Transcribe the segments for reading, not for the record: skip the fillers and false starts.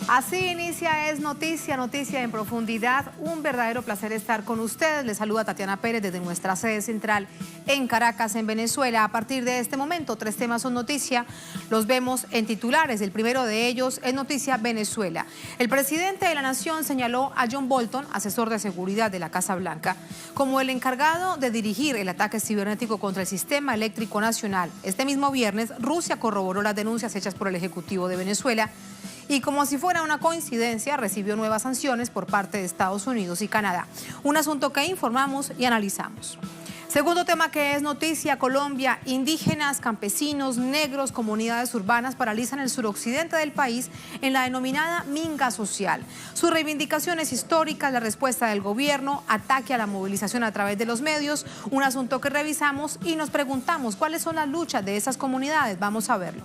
Así inicia Es Noticia, Noticia en Profundidad. Un verdadero placer estar con ustedes. Les saluda Tatiana Pérez desde nuestra sede central en Caracas, en Venezuela. A partir de este momento, 3 temas son noticia. Los vemos en titulares. El primero de ellos es noticia Venezuela. El presidente de la Nación señaló a John Bolton, asesor de seguridad de la Casa Blanca, como el encargado de dirigir el ataque cibernético contra el sistema eléctrico nacional. Este mismo viernes, Rusia corroboró las denuncias hechas por el Ejecutivo de Venezuela y, como si fuera una coincidencia, recibió nuevas sanciones por parte de Estados Unidos y Canadá. Un asunto que informamos y analizamos. Segundo tema que es noticia, Colombia. Indígenas, campesinos, negros, comunidades urbanas paralizan el suroccidente del país en la denominada minga social. Sus reivindicaciones históricas, la respuesta del gobierno, ataque a la movilización a través de los medios, un asunto que revisamos y nos preguntamos cuáles son las luchas de esas comunidades. Vamos a verlo.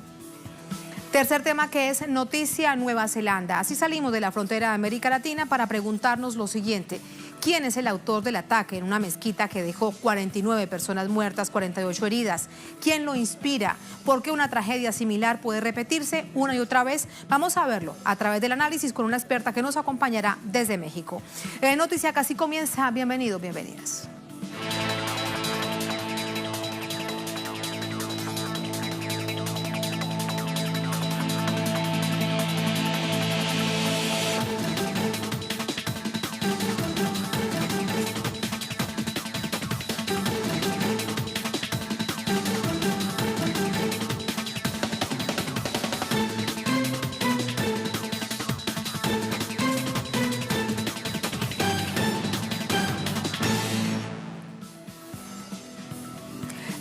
Tercer tema que es noticia Nueva Zelanda. Así salimos de la frontera de América Latina para preguntarnos lo siguiente: ¿quién es el autor del ataque en una mezquita que dejó 49 personas muertas, 48 heridas? ¿Quién lo inspira? ¿Por qué una tragedia similar puede repetirse una y otra vez? Vamos a verlo a través del análisis con una experta que nos acompañará desde México. Noticia Casi comienza. Bienvenidos, bienvenidas.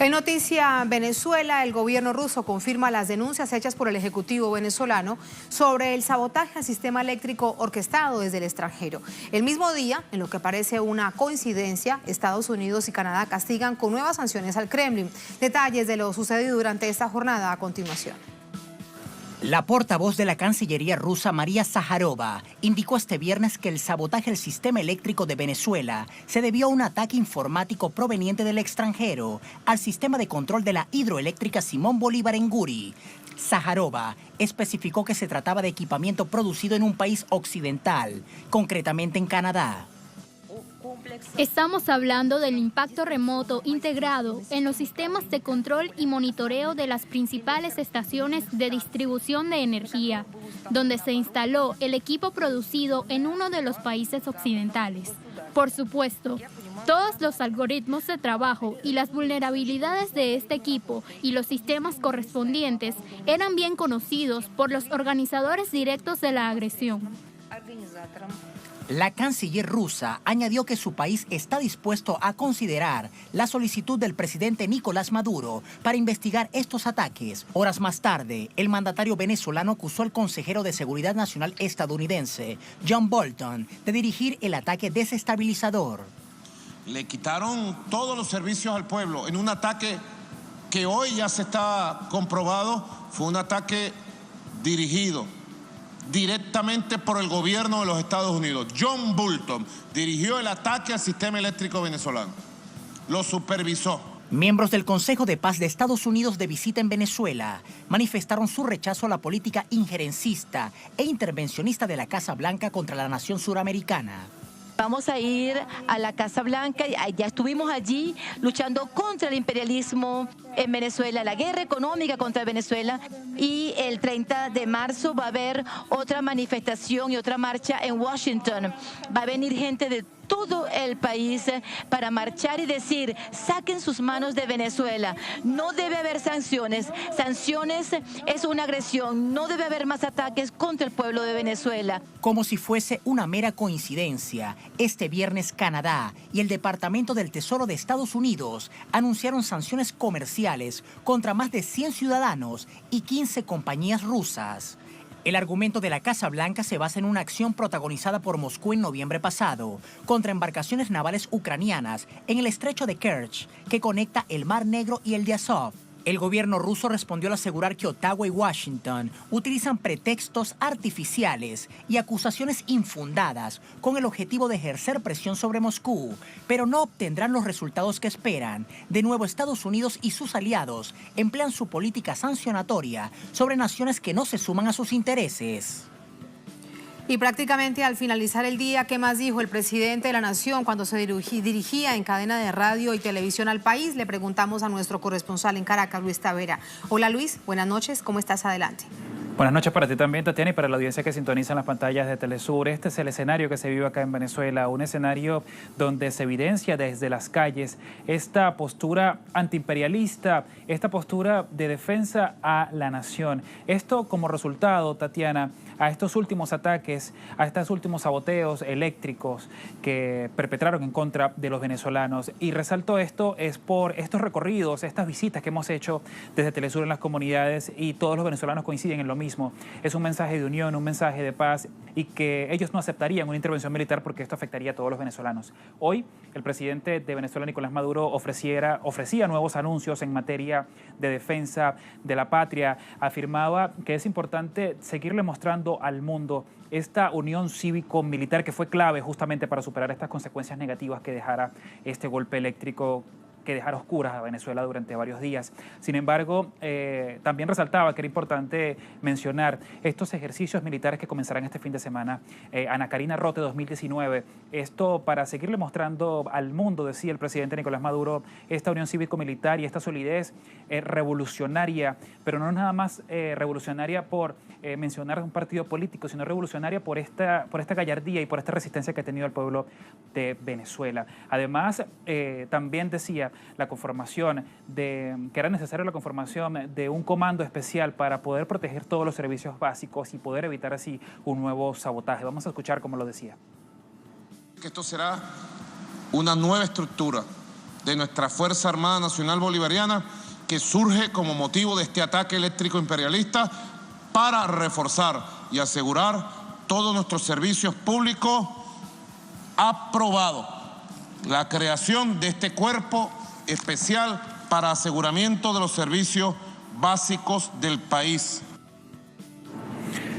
En noticia Venezuela, el gobierno ruso confirma las denuncias hechas por el Ejecutivo venezolano sobre el sabotaje al sistema eléctrico orquestado desde el extranjero. El mismo día, en lo que parece una coincidencia, Estados Unidos y Canadá castigan con nuevas sanciones al Kremlin. Detalles de lo sucedido durante esta jornada a continuación. La portavoz de la Cancillería rusa, María Zaharova, indicó este viernes que el sabotaje al sistema eléctrico de Venezuela se debió a un ataque informático proveniente del extranjero al sistema de control de la hidroeléctrica Simón Bolívar en Guri. Zaharova especificó que se trataba de equipamiento producido en un país occidental, concretamente en Canadá. Estamos hablando del impacto remoto integrado en los sistemas de control y monitoreo de las principales estaciones de distribución de energía, donde se instaló el equipo producido en uno de los países occidentales. Por supuesto, todos los algoritmos de trabajo y las vulnerabilidades de este equipo y los sistemas correspondientes eran bien conocidos por los organizadores directos de la agresión. La canciller rusa añadió que su país está dispuesto a considerar la solicitud del presidente Nicolás Maduro para investigar estos ataques. Horas más tarde, el mandatario venezolano acusó al consejero de Seguridad Nacional estadounidense, John Bolton, de dirigir el ataque desestabilizador. Le quitaron todos los servicios al pueblo en un ataque que hoy ya se está comprobado, fue un ataque dirigido directamente por el gobierno de los Estados Unidos. John Bolton dirigió el ataque al sistema eléctrico venezolano, lo supervisó. Miembros del Consejo de Paz de Estados Unidos de visita en Venezuela manifestaron su rechazo a la política injerencista e intervencionista de la Casa Blanca contra la nación suramericana. Vamos a ir a la Casa Blanca, ya estuvimos allí luchando contra el imperialismo en Venezuela, la guerra económica contra Venezuela, y el 30 de marzo va a haber otra manifestación y otra marcha en Washington. Va a venir gente de todo el país para marchar y decir: saquen sus manos de Venezuela. No debe haber sanciones. Sanciones es una agresión. No debe haber más ataques contra el pueblo de Venezuela. Como si fuese una mera coincidencia, este viernes Canadá y el Departamento del Tesoro de Estados Unidos anunciaron sanciones comerciales contra más de 100 ciudadanos y 15 compañías rusas. El argumento de la Casa Blanca se basa en una acción protagonizada por Moscú en noviembre pasado contra embarcaciones navales ucranianas en el estrecho de Kerch, que conecta el Mar Negro y el de Azov. El gobierno ruso respondió al asegurar que Ottawa y Washington utilizan pretextos artificiales y acusaciones infundadas con el objetivo de ejercer presión sobre Moscú, pero no obtendrán los resultados que esperan. De nuevo, Estados Unidos y sus aliados emplean su política sancionatoria sobre naciones que no se suman a sus intereses. Y prácticamente al finalizar el día, ¿qué más dijo el presidente de la Nación cuando se dirigía en cadena de radio y televisión al país? Le preguntamos a nuestro corresponsal en Caracas, Luis Tavera. Hola Luis, buenas noches, ¿cómo estás? Adelante. Buenas noches para ti también, Tatiana, y para la audiencia que sintoniza en las pantallas de Telesur. Este es el escenario que se vive acá en Venezuela, un escenario donde se evidencia desde las calles esta postura antiimperialista, esta postura de defensa a la nación. Esto como resultado, Tatiana, a estos últimos ataques, a estos últimos saboteos eléctricos que perpetraron en contra de los venezolanos. Y resalto esto es por estos recorridos, estas visitas que hemos hecho desde Telesur en las comunidades, y todos los venezolanos coinciden en lo mismo. Es un mensaje de unión, un mensaje de paz, y que ellos no aceptarían una intervención militar porque esto afectaría a todos los venezolanos. Hoy, el presidente de Venezuela, Nicolás Maduro, ofrecía nuevos anuncios en materia de defensa de la patria. Afirmaba que es importante seguirle mostrando al mundo esta unión cívico-militar que fue clave justamente para superar estas consecuencias negativas que dejara este golpe eléctrico, que dejara oscuras a Venezuela durante varios días. Sin embargo, también resaltaba que era importante mencionar estos ejercicios militares que comenzarán este fin de semana, Ana Karina Rote 2019. Esto para seguirle mostrando al mundo, decía el presidente Nicolás Maduro, esta unión cívico-militar y esta solidez revolucionaria, pero no nada más revolucionaria por mencionar un partido político, sino revolucionaria por esta gallardía y por esta resistencia que ha tenido el pueblo de Venezuela. Además, también decía que era necesaria la conformación de un comando especial para poder proteger todos los servicios básicos y poder evitar así un nuevo sabotaje. Vamos a escuchar cómo lo decía. Esto será una nueva estructura de nuestra Fuerza Armada Nacional Bolivariana que surge como motivo de este ataque eléctrico imperialista para reforzar y asegurar todos nuestros servicios públicos. Aprobado la creación de este cuerpo especial para aseguramiento de los servicios básicos del país.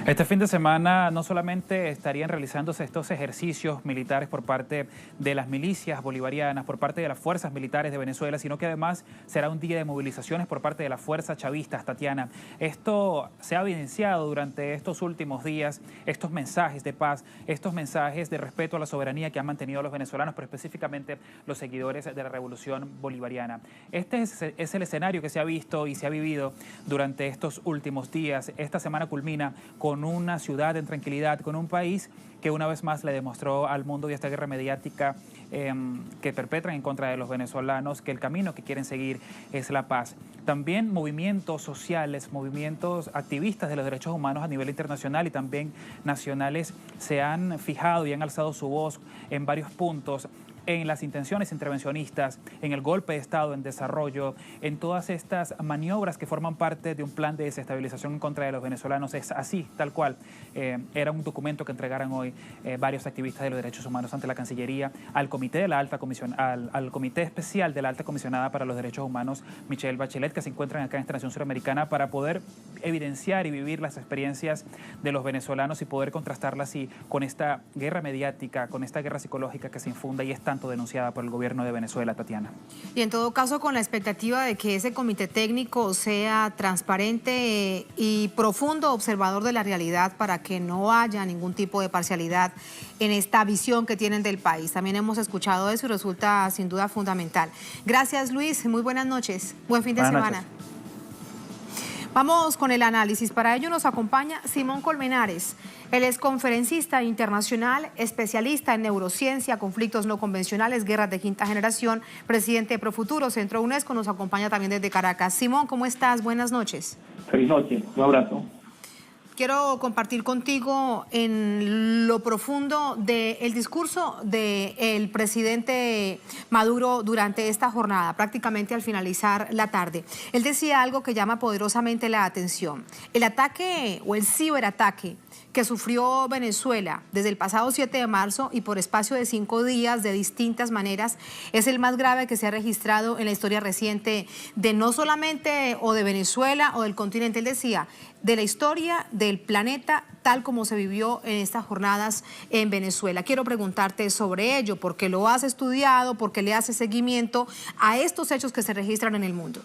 Este fin de semana no solamente estarían realizándose estos ejercicios militares por parte de las milicias bolivarianas, por parte de las fuerzas militares de Venezuela, sino que además será un día de movilizaciones por parte de las fuerzas chavistas, Tatiana. Esto se ha evidenciado durante estos últimos días, estos mensajes de paz, estos mensajes de respeto a la soberanía que han mantenido los venezolanos, pero específicamente los seguidores de la revolución bolivariana. Este es el escenario que se ha visto y se ha vivido durante estos últimos días. Esta semana culmina con una ciudad en tranquilidad, con un país que una vez más le demostró al mundo y a esta guerra mediática que perpetran en contra de los venezolanos que el camino que quieren seguir es la paz. También movimientos sociales, movimientos activistas de los derechos humanos a nivel internacional y también nacionales se han fijado y han alzado su voz en varios puntos en las intenciones intervencionistas, en el golpe de Estado en desarrollo, en todas estas maniobras que forman parte de un plan de desestabilización en contra de los venezolanos. Es así, tal cual. Era un documento que entregaran hoy varios activistas de los derechos humanos ante la Cancillería al Comité de la Alta Comisión, al Comité Especial de la Alta Comisionada para los Derechos Humanos, Michelle Bachelet, que se encuentran acá en esta nación suramericana para poder evidenciar y vivir las experiencias de los venezolanos y poder contrastarlas así con esta guerra mediática, con esta guerra psicológica que se infunda y es tanto denunciada por el gobierno de Venezuela, Tatiana. Y en todo caso, con la expectativa de que ese comité técnico sea transparente y profundo observador de la realidad para que no haya ningún tipo de parcialidad en esta visión que tienen del país. También hemos escuchado eso y resulta sin duda fundamental. Gracias, Luis. Muy buenas noches. Buen fin de semana. Vamos con el análisis. Para ello nos acompaña Simón Colmenares. Él es conferencista internacional, especialista en neurociencia, conflictos no convencionales, guerras de quinta generación, presidente de Profuturo, Centro UNESCO. Nos acompaña también desde Caracas. Simón, ¿cómo estás? Buenas noches. Feliz noche. Un abrazo. Quiero compartir contigo en lo profundo del discurso del presidente Maduro durante esta jornada, prácticamente al finalizar la tarde. Él decía algo que llama poderosamente la atención. El ataque o el ciberataque que sufrió Venezuela desde el pasado 7 de marzo y por espacio de 5 días de distintas maneras es el más grave que se ha registrado en la historia reciente de no solamente o de Venezuela o del continente. Él decía, de la historia del planeta tal como se vivió en estas jornadas en Venezuela. Quiero preguntarte sobre ello, porque lo has estudiado, porque le haces seguimiento a estos hechos que se registran en el mundo.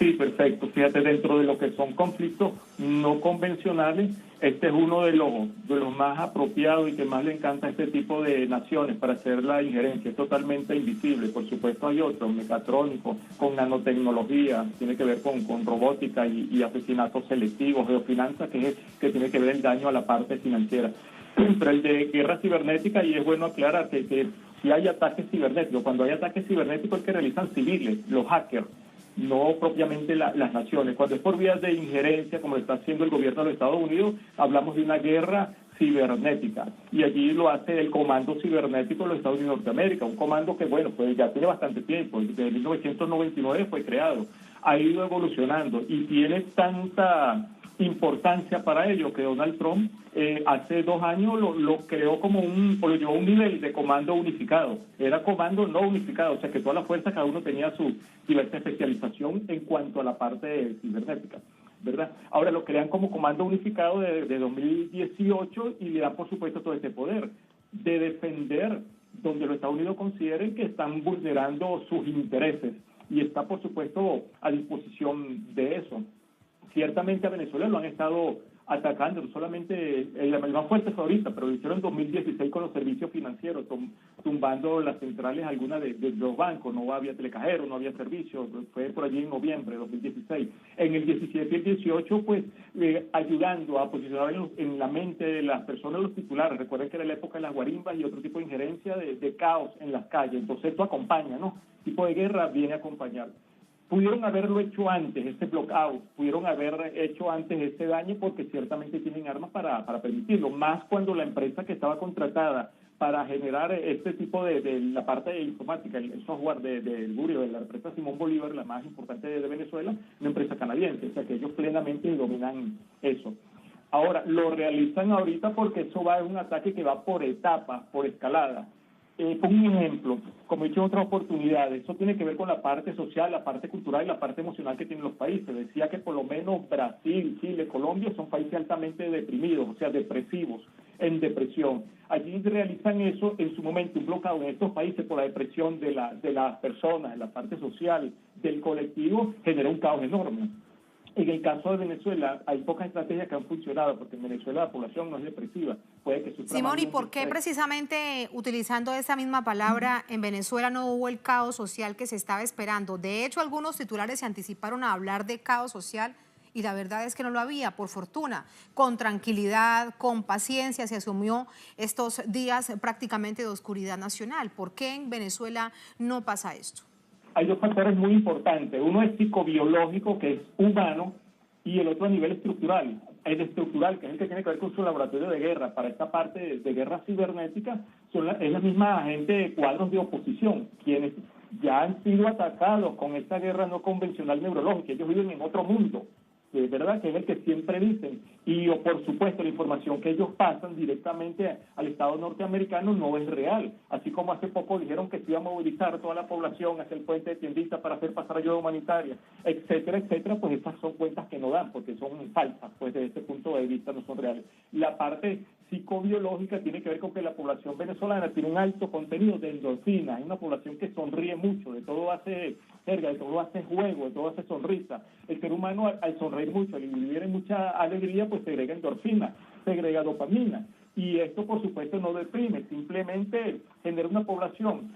Sí, perfecto. Fíjate, dentro de lo que son conflictos no convencionales, este es uno de los más apropiados y que más le encanta a este tipo de naciones para hacer la injerencia. Es totalmente invisible. Por supuesto hay otros, mecatrónicos, con nanotecnología, tiene que ver con robótica y asesinatos selectivos, geofinanzas, que tiene que ver el daño a la parte financiera. Pero el de guerra cibernética, y es bueno aclarar que si hay ataques cibernéticos, cuando hay ataques cibernéticos es que realizan civiles, los hackers, no propiamente las naciones. Cuando es por vías de injerencia, como lo está haciendo el gobierno de los Estados Unidos, hablamos de una guerra cibernética. Y allí lo hace el Comando Cibernético de los Estados Unidos de Norteamérica, un comando que, bueno, pues ya tiene bastante tiempo, desde 1999 fue creado, ha ido evolucionando y tiene tanta importancia para ello que Donald Trump hace 2 años lo creó lo llevó a un nivel de comando unificado. Era comando no unificado, o sea que todas las fuerzas, cada uno tenía su diversa especialización en cuanto a la parte cibernética, ¿verdad? Ahora lo crean como comando unificado de 2018 y le dan, por supuesto, todo ese poder de defender donde los Estados Unidos consideren que están vulnerando sus intereses, y está, por supuesto, a disposición de eso. Ciertamente a Venezuela lo han estado atacando, no solamente el más fuerte es ahorita, pero lo hicieron en 2016 con los servicios financieros, tumbando las centrales algunas de los bancos, no había telecajero, no había servicios, fue por allí en noviembre de 2016. En el 17 y el 18, pues, ayudando a posicionar en la mente de las personas los titulares. Recuerden que era la época de las guarimbas y otro tipo de injerencia de caos en las calles, entonces esto acompaña, ¿no? El tipo de guerra viene a acompañar. Pudieron haberlo hecho antes, este blockout, pudieron haber hecho antes este daño porque ciertamente tienen armas para permitirlo, más cuando la empresa que estaba contratada para generar este tipo de la parte de informática, el software del Burio, de la empresa Simón Bolívar, la más importante de Venezuela, una empresa canadiense, o sea que ellos plenamente dominan eso. Ahora, lo realizan ahorita porque eso va a un ataque que va por etapas, por escalada. Pongo un ejemplo, como he dicho en otras oportunidades, eso tiene que ver con la parte social, la parte cultural y la parte emocional que tienen los países. Decía que por lo menos Brasil, Chile, Colombia son países altamente deprimidos, o sea, depresivos, en depresión. Allí realizan eso en su momento, un bloqueo en estos países por la depresión de las personas, de la parte social, del colectivo, genera un caos enorme. En el caso de Venezuela, hay pocas estrategias que han funcionado, porque en Venezuela la población no es depresiva. Puede que Simón, ¿y por qué precisamente utilizando esa misma palabra en Venezuela no hubo el caos social que se estaba esperando? De hecho, algunos titulares se anticiparon a hablar de caos social y la verdad es que no lo había, por fortuna. Con tranquilidad, con paciencia se asumió estos días prácticamente de oscuridad nacional. ¿Por qué en Venezuela no pasa esto? Hay 2 factores muy importantes. Uno es psicobiológico, que es humano, y el otro a nivel estructural. El estructural, que es el que tiene que ver con su laboratorio de guerra. Para esta parte de guerra cibernética, es la misma gente de cuadros de oposición, quienes ya han sido atacados con esta guerra no convencional neurológica. Ellos viven en otro mundo, ¿verdad? Que es el que siempre dicen. Y por supuesto la información que ellos pasan directamente al Estado norteamericano no es real. Así como hace poco dijeron que se iba a movilizar toda la población hacia el puente de Tiendita para hacer pasar ayuda humanitaria, etcétera, etcétera, pues estas son cuentas que no dan porque son falsas, pues desde este punto de vista no son reales. La parte psicobiológica tiene que ver con que la población venezolana tiene un alto contenido de endorfina, es una población que sonríe mucho, de todo hace jerga, de todo hace juego, de todo hace sonrisa. El ser humano al sonreír mucho, al vivir en mucha alegría, pues segrega endorfina, segrega dopamina. Y esto, por supuesto, no deprime, simplemente genera una población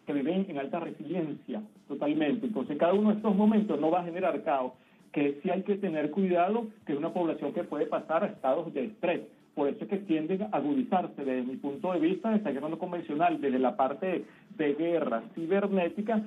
que vive en alta resiliencia, totalmente. Entonces, cada uno de estos momentos no va a generar caos, que sí hay que tener cuidado, que es una población que puede pasar a estados de estrés. Por eso es que tienden a agudizarse, desde mi punto de vista, de esta guerra no convencional, desde la parte de guerra cibernética,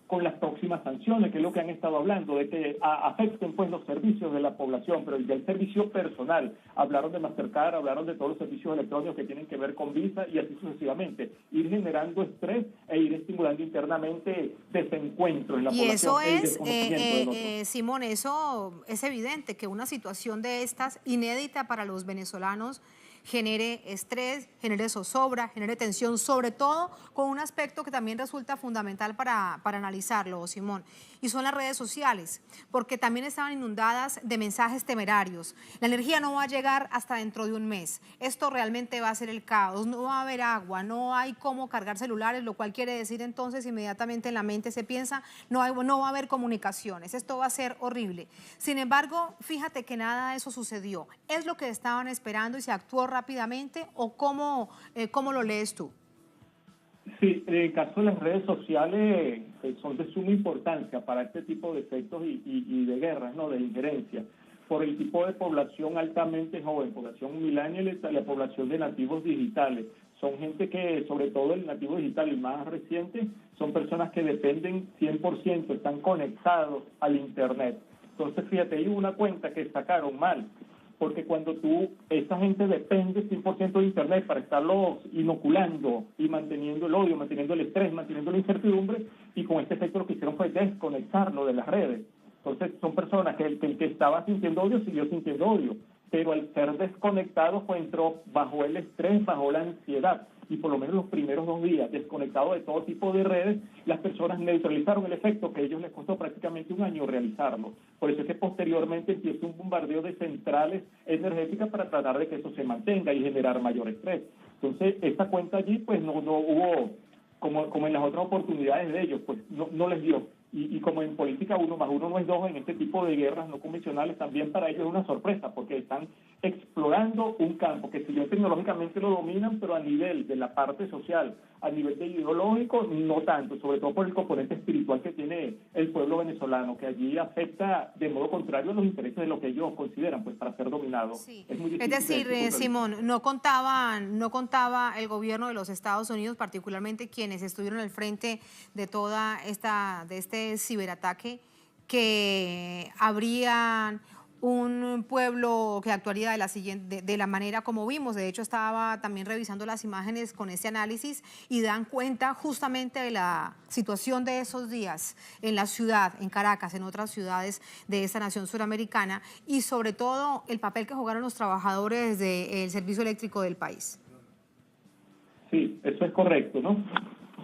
con las próximas sanciones, que es lo que han estado hablando, de que afecten pues los servicios de la población, pero ya el servicio personal, hablaron de Mastercard, hablaron de todos los servicios electrónicos que tienen que ver con Visa y así sucesivamente, ir generando estrés e ir estimulando internamente desencuentro en la población. Y eso es, Simón, eso es evidente, que una situación de estas inédita para los venezolanos genere estrés, genere zozobra, genere tensión, sobre todo con un aspecto que también resulta fundamental para analizarlo, Simón, y son las redes sociales, porque también estaban inundadas de mensajes temerarios. La energía no va a llegar hasta dentro de un mes. Esto realmente va a ser el caos, no va a haber agua, no hay cómo cargar celulares, lo cual quiere decir entonces inmediatamente en la mente se piensa no va a haber comunicaciones, esto va a ser horrible. Sin embargo, fíjate que nada de eso sucedió. ¿Es lo que estaban esperando y se actuó rápidamente o cómo lo lees tú? Sí, en el caso de las redes sociales son de suma importancia para este tipo de efectos y de guerras, ¿no? De injerencia, por el tipo de población altamente joven, población millennial, la población de nativos digitales. Son gente que, sobre todo el nativo digital, el más reciente, son personas que dependen 100%, están conectados al Internet. Entonces, fíjate, hay una cuenta que sacaron mal, porque cuando esta gente depende 100% de Internet para estarlos inoculando y manteniendo el odio, manteniendo el estrés, manteniendo la incertidumbre, y con este efecto lo que hicieron fue desconectarlo de las redes. Entonces, son personas que el que estaba sintiendo odio siguió sintiendo odio, pero al ser desconectado entró bajo el estrés, bajo la ansiedad, y por lo menos los primeros 2 días, desconectado de todo tipo de redes, las personas neutralizaron el efecto que a ellos les costó prácticamente 1 año realizarlo. Por eso es que posteriormente empieza un bombardeo de centrales energéticas para tratar de que eso se mantenga y generar mayor estrés. Entonces, esta cuenta allí, pues no hubo, como en las otras oportunidades de ellos, pues no les dio. Y como en política 1 más 1 no es 2, en este tipo de guerras no convencionales también para ellos es una sorpresa, porque están explorando un campo que si bien tecnológicamente lo dominan, pero a nivel de la parte social, a nivel de ideológico, no tanto, sobre todo por el componente espiritual que tiene el pueblo venezolano, que allí afecta de modo contrario a los intereses de lo que ellos consideran, pues, para ser dominados. Sí. Es muy Es difícil. decir, Simón, no contaba el gobierno de los Estados Unidos, particularmente quienes estuvieron al frente de de este ciberataque, que habrían un pueblo que actuaría de la manera como vimos. De hecho, estaba también revisando las imágenes con este análisis y dan cuenta justamente de la situación de esos días en la ciudad, en Caracas, en otras ciudades de esta nación suramericana, y sobre todo el papel que jugaron los trabajadores del servicio eléctrico del país. Sí, eso es correcto, ¿no?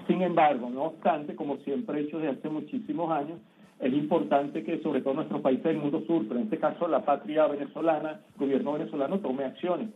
Sin embargo, no obstante, como siempre he hecho desde hace muchísimos años, es importante que sobre todo nuestros países del mundo sur, pero en este caso la patria venezolana, el gobierno venezolano tome acciones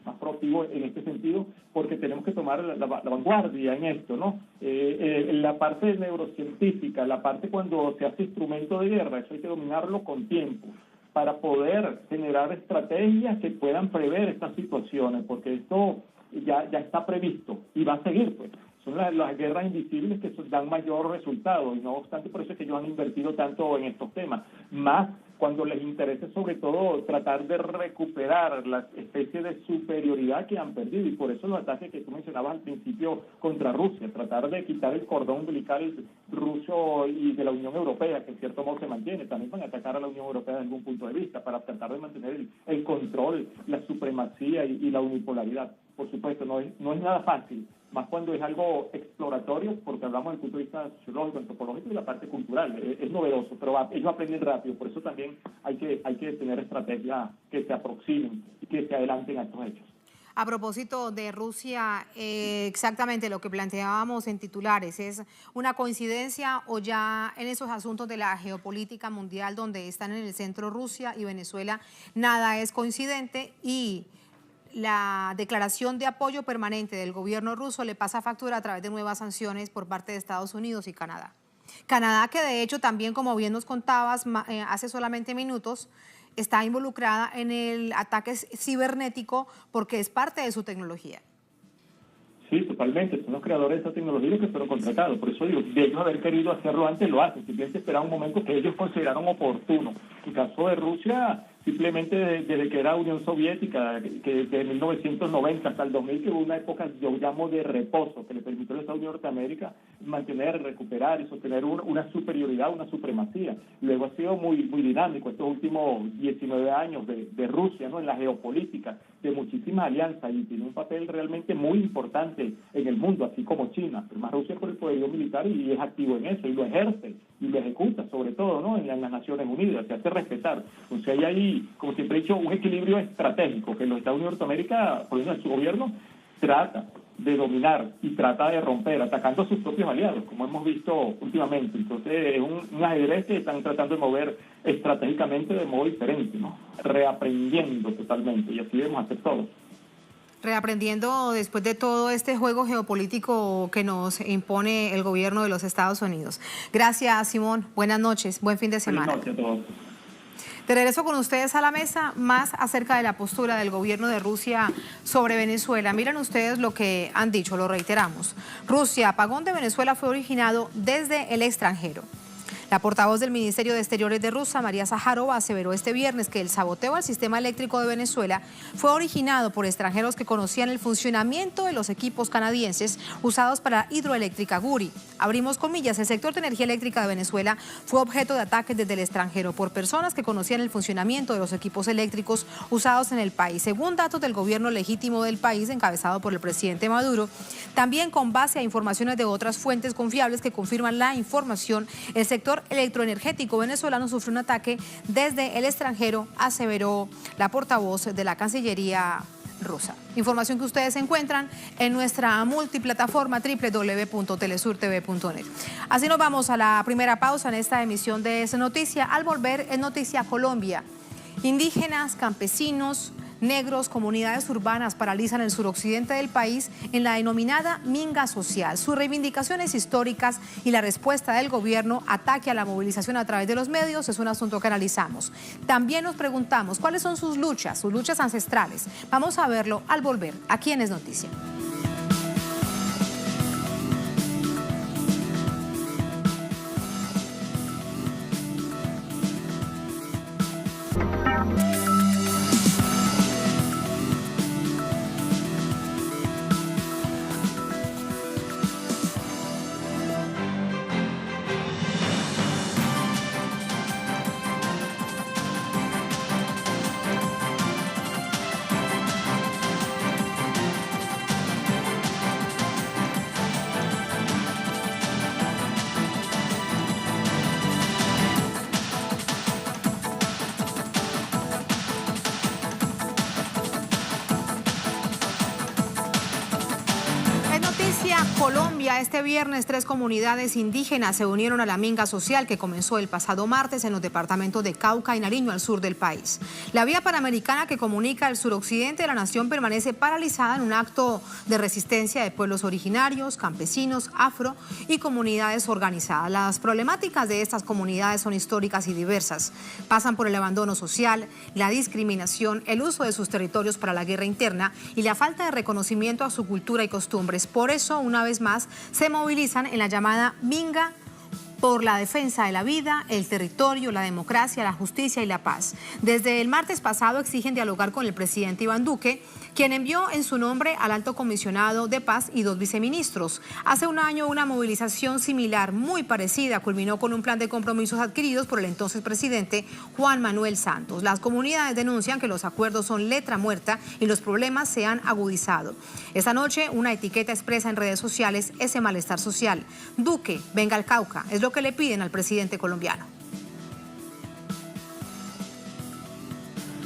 más proactivas en este sentido, porque tenemos que tomar la vanguardia en esto, ¿no? La parte neurocientífica, la parte cuando se hace instrumento de guerra, eso hay que dominarlo con tiempo, para poder generar estrategias que puedan prever estas situaciones, porque esto ya está previsto y va a seguir, pues. Son las guerras invisibles que dan mayor resultado, y no obstante por eso es que ellos han invertido tanto en estos temas, más cuando les interesa sobre todo tratar de recuperar la especie de superioridad que han perdido, y por eso los ataques que tú mencionabas al principio contra Rusia, tratar de quitar el cordón umbilical ruso y de la Unión Europea, que en cierto modo se mantiene, también van a atacar a la Unión Europea desde algún punto de vista, para tratar de mantener el control, la supremacía y la unipolaridad. Por supuesto, no es nada fácil, más cuando es algo exploratorio, porque hablamos desde el punto de vista sociológico, antropológico y la parte cultural. Es novedoso, pero ellos aprenden rápido, por eso también hay que tener estrategias que se aproximen y que se adelanten a estos hechos. A propósito de Rusia, exactamente lo que planteábamos en titulares, ¿es una coincidencia o ya en esos asuntos de la geopolítica mundial donde están en el centro Rusia y Venezuela, nada es coincidente y la declaración de apoyo permanente del gobierno ruso le pasa factura a través de nuevas sanciones por parte de Estados Unidos y Canadá? Canadá, que de hecho también, como bien nos contabas hace solamente minutos, está involucrada en el ataque cibernético porque es parte de su tecnología. Sí, totalmente. Son los creadores de esa tecnología que fueron contratados. Por eso digo, de ellos haber querido hacerlo antes, lo hacen. Simplemente esperaron un momento que ellos consideraron oportuno. En el caso de Rusia, simplemente desde que era Unión Soviética, que de 1990 hasta el 2000, que hubo una época, yo llamo de reposo, que le permitió a los Estados Unidos de Norteamérica mantener, recuperar y sostener una superioridad, una supremacía. Luego ha sido muy dinámico estos últimos 19 años de Rusia, ¿no? En la geopolítica, de muchísimas alianzas, y tiene un papel realmente muy importante en el mundo, así como China. Pero más Rusia por el poderío militar y es activo en eso, y lo ejerce, y lo ejecuta, sobre todo, ¿no? En las Naciones Unidas, se hace respetar. Entonces ahí hay hay, como siempre he dicho, un equilibrio estratégico que los Estados Unidos de Norteamérica, por ejemplo, su gobierno, trata de dominar y trata de romper, atacando a sus propios aliados, como hemos visto últimamente. Entonces, es un ajedrez que están tratando de mover estratégicamente de modo diferente, ¿no? Reaprendiendo totalmente, y así debemos hacer todos. Reaprendiendo después de todo este juego geopolítico que nos impone el gobierno de los Estados Unidos. Gracias, Simón. Buenas noches. Buen fin de semana. Buenas noches a todos. De regreso con ustedes a la mesa, más acerca de la postura del gobierno de Rusia sobre Venezuela. Miren ustedes lo que han dicho, lo reiteramos. Rusia, apagón de Venezuela fue originado desde el extranjero. La portavoz del Ministerio de Exteriores de Rusia, María Zaharova, aseveró este viernes que el saboteo al sistema eléctrico de Venezuela fue originado por extranjeros que conocían el funcionamiento de los equipos canadienses usados para la hidroeléctrica Guri. Abrimos comillas, el sector de energía eléctrica de Venezuela fue objeto de ataques desde el extranjero por personas que conocían el funcionamiento de los equipos eléctricos usados en el país. Según datos del gobierno legítimo del país, encabezado por el presidente Maduro, también con base a informaciones de otras fuentes confiables que confirman la información, el sector electroenergético venezolano sufrió un ataque desde el extranjero, aseveró la portavoz de la Cancillería rusa. Información que ustedes encuentran en nuestra multiplataforma www.telesurtv.net. Así nos vamos a la primera pausa en esta emisión de Es Noticia. Al volver, en Noticia Colombia, indígenas, campesinos, negros, comunidades urbanas paralizan el suroccidente del país en la denominada minga social. Sus reivindicaciones históricas y la respuesta del gobierno, ataque a la movilización a través de los medios, es un asunto que analizamos. También nos preguntamos cuáles son sus luchas ancestrales. Vamos a verlo al volver, aquí en Es Noticia. Colombia, este viernes 3 comunidades indígenas se unieron a la minga social que comenzó el pasado martes en los departamentos de Cauca y Nariño, al sur del país. La vía panamericana que comunica el suroccidente de la nación permanece paralizada en un acto de resistencia de pueblos originarios, campesinos, afro y comunidades organizadas. Las problemáticas de estas comunidades son históricas y diversas. Pasan por el abandono social, la discriminación, el uso de sus territorios para la guerra interna y la falta de reconocimiento a su cultura y costumbres. Por eso, una vez más, se movilizan en la llamada minga por la defensa de la vida, el territorio, la democracia, la justicia y la paz. Desde el martes pasado exigen dialogar con el presidente Iván Duque, quien envió en su nombre al alto comisionado de paz y 2 viceministros. Hace un año una movilización similar, muy parecida, culminó con un plan de compromisos adquiridos por el entonces presidente Juan Manuel Santos. Las comunidades denuncian que los acuerdos son letra muerta y los problemas se han agudizado. Esta noche una etiqueta expresa en redes sociales ese malestar social. Duque, venga al Cauca, es lo que le piden al presidente colombiano.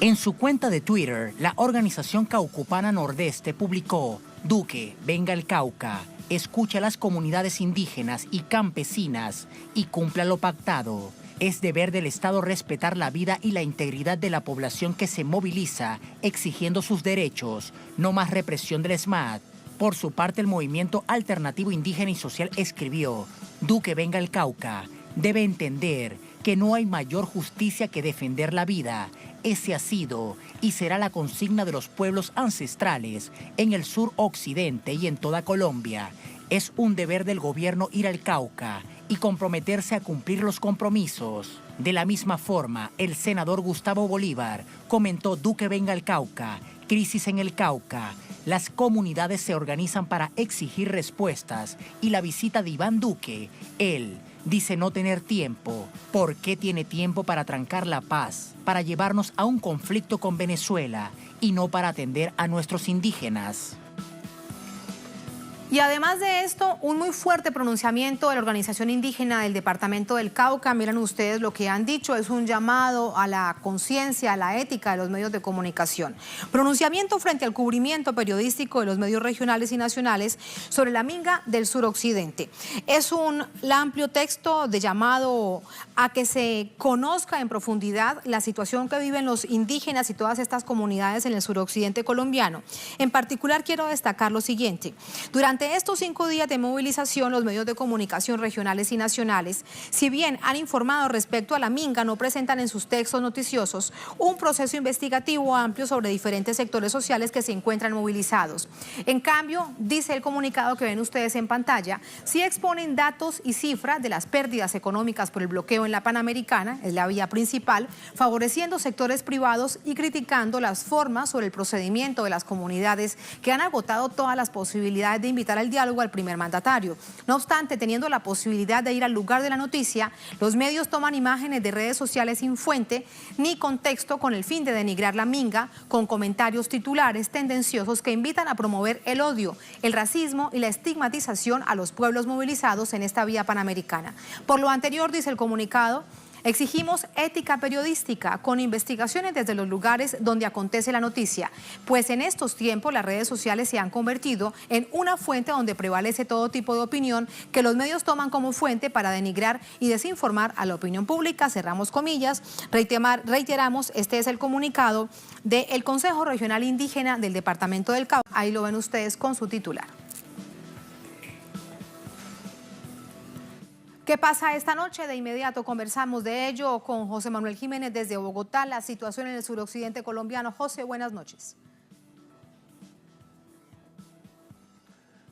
En su cuenta de Twitter, la organización Caucupana Nordeste publicó: Duque, venga al Cauca, escucha a las comunidades indígenas y campesinas y cumpla lo pactado. Es deber del Estado respetar la vida y la integridad de la población que se moviliza exigiendo sus derechos, no más represión del SMAT. Por su parte, el movimiento alternativo indígena y social escribió: Duque, venga al Cauca, debe entender que no hay mayor justicia que defender la vida. Ese ha sido y será la consigna de los pueblos ancestrales en el sur occidente y en toda Colombia. Es un deber del gobierno ir al Cauca y comprometerse a cumplir los compromisos. De la misma forma, el senador Gustavo Bolívar comentó: Duque, venga al Cauca, crisis en el Cauca. Las comunidades se organizan para exigir respuestas y la visita de Iván Duque, él dice no tener tiempo. ¿Por qué tiene tiempo para trancar la paz, para llevarnos a un conflicto con Venezuela y no para atender a nuestros indígenas? Y además de esto, un muy fuerte pronunciamiento de la organización indígena del departamento del Cauca. Miren ustedes lo que han dicho, es un llamado a la conciencia, a la ética de los medios de comunicación. Pronunciamiento frente al cubrimiento periodístico de los medios regionales y nacionales sobre la minga del suroccidente. Es un amplio texto de llamado a que se conozca en profundidad la situación que viven los indígenas y todas estas comunidades en el suroccidente colombiano. En particular quiero destacar lo siguiente. Durante estos 5 días de movilización, los medios de comunicación regionales y nacionales, si bien han informado respecto a la minga, no presentan en sus textos noticiosos un proceso investigativo amplio sobre diferentes sectores sociales que se encuentran movilizados. En cambio, dice el comunicado que ven ustedes en pantalla, sí exponen datos y cifras de las pérdidas económicas por el bloqueo en la Panamericana, es la vía principal, favoreciendo sectores privados y criticando las formas sobre el procedimiento de las comunidades que han agotado todas las posibilidades de invitar al diálogo al primer mandatario. No obstante, teniendo la posibilidad de ir al lugar de la noticia, los medios toman imágenes de redes sociales sin fuente ni contexto con el fin de denigrar la minga, con comentarios titulares tendenciosos que invitan a promover el odio, el racismo y la estigmatización a los pueblos movilizados en esta vía panamericana. Por lo anterior, dice el comunicado, exigimos ética periodística con investigaciones desde los lugares donde acontece la noticia, pues en estos tiempos las redes sociales se han convertido en una fuente donde prevalece todo tipo de opinión que los medios toman como fuente para denigrar y desinformar a la opinión pública. Cerramos comillas, reiteramos, este es el comunicado del Consejo Regional Indígena del Departamento del Cauca. Ahí lo ven ustedes con su titular. ¿Qué pasa esta noche? De inmediato conversamos de ello con José Manuel Jiménez desde Bogotá, la situación en el suroccidente colombiano. José, buenas noches.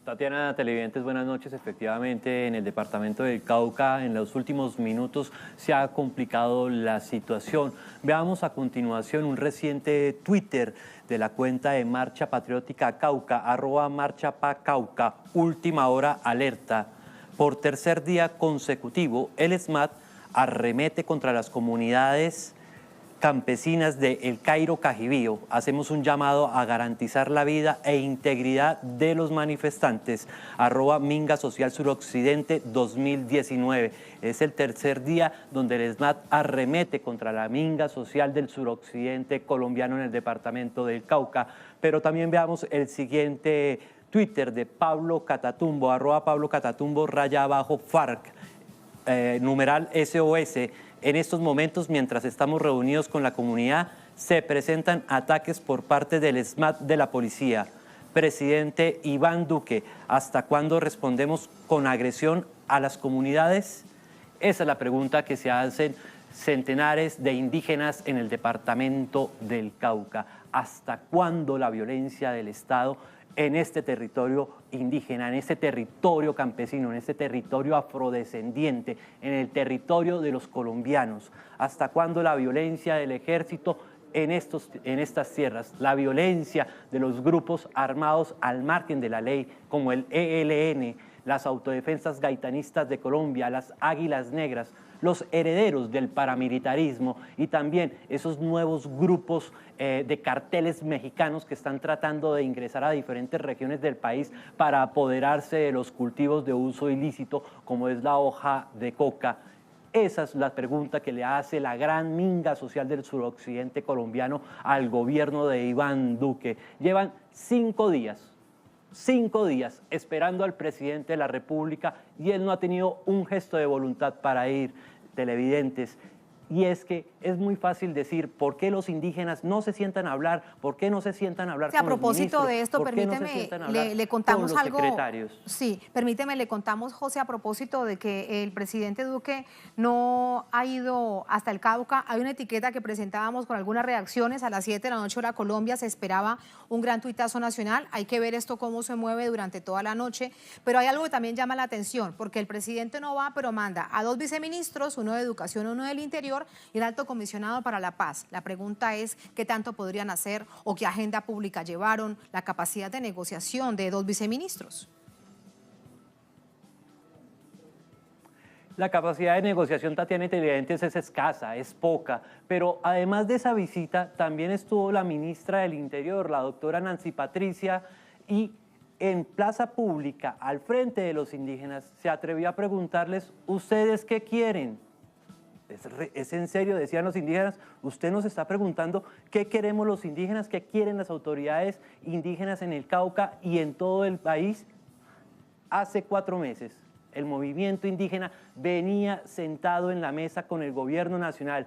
Tatiana, televidentes, buenas noches. Efectivamente, en el departamento del Cauca, en los últimos minutos se ha complicado la situación. Veamos a continuación un reciente Twitter de la cuenta de Marcha Patriótica Cauca, @marchapacauca, última hora alerta. Por tercer día consecutivo, el SMAT arremete contra las comunidades campesinas de El Cairo Cajibío. Hacemos un llamado a garantizar la vida e integridad de los manifestantes. @Minga Social Suroccidente 2019. Es el tercer día donde el SMAT arremete contra la minga social del suroccidente colombiano en el departamento del Cauca. Pero también veamos el siguiente Twitter de Pablo Catatumbo, @Pablo Catatumbo _FARC, numeral SOS. En estos momentos, mientras estamos reunidos con la comunidad, se presentan ataques por parte del SMAT de la policía. Presidente Iván Duque, ¿hasta cuándo respondemos con agresión a las comunidades? Esa es la pregunta que se hacen centenares de indígenas en el departamento del Cauca. ¿Hasta cuándo la violencia del Estado en este territorio indígena, en este territorio campesino, en este territorio afrodescendiente, en el territorio de los colombianos? ¿Hasta cuándo la violencia del ejército en estas tierras, la violencia de los grupos armados al margen de la ley, como el ELN, las autodefensas gaitanistas de Colombia, las Águilas Negras, los herederos del paramilitarismo y también esos nuevos grupos de carteles mexicanos que están tratando de ingresar a diferentes regiones del país para apoderarse de los cultivos de uso ilícito, como es la hoja de coca? Esa es la pregunta que le hace la gran minga social del suroccidente colombiano al gobierno de Iván Duque. Llevan 5 días esperando al presidente de la República y él no ha tenido un gesto de voluntad para ir. Televidentes, y es que es muy fácil decir por qué los indígenas no se sientan a hablar, por qué no se sientan a hablar con los ministros. A propósito de esto, permíteme, le contamos algo. Secretarios. Sí, permíteme, le contamos, José, a propósito de que el presidente Duque no ha ido hasta el Cauca. Hay una etiqueta que presentábamos con algunas reacciones a las 7 de la noche hora Colombia. Se esperaba un gran tuitazo nacional. Hay que ver esto cómo se mueve durante toda la noche. Pero hay algo que también llama la atención, porque el presidente no va, pero manda a 2 viceministros, uno de Educación, uno del Interior, y el alto comisionado para la paz. La pregunta es qué tanto podrían hacer o qué agenda pública llevaron, la capacidad de negociación de 2 viceministros. La capacidad de negociación, Tatiana, y televidentes, es escasa, es poca, pero además de esa visita también estuvo la ministra del Interior, la doctora Nancy Patricia, y en plaza pública, al frente de los indígenas, se atrevió a preguntarles, ¿ustedes qué quieren? ¿Es en serio? Decían los indígenas, usted nos está preguntando qué queremos los indígenas, qué quieren las autoridades indígenas en el Cauca y en todo el país. Hace 4 meses, el movimiento indígena venía sentado en la mesa con el gobierno nacional,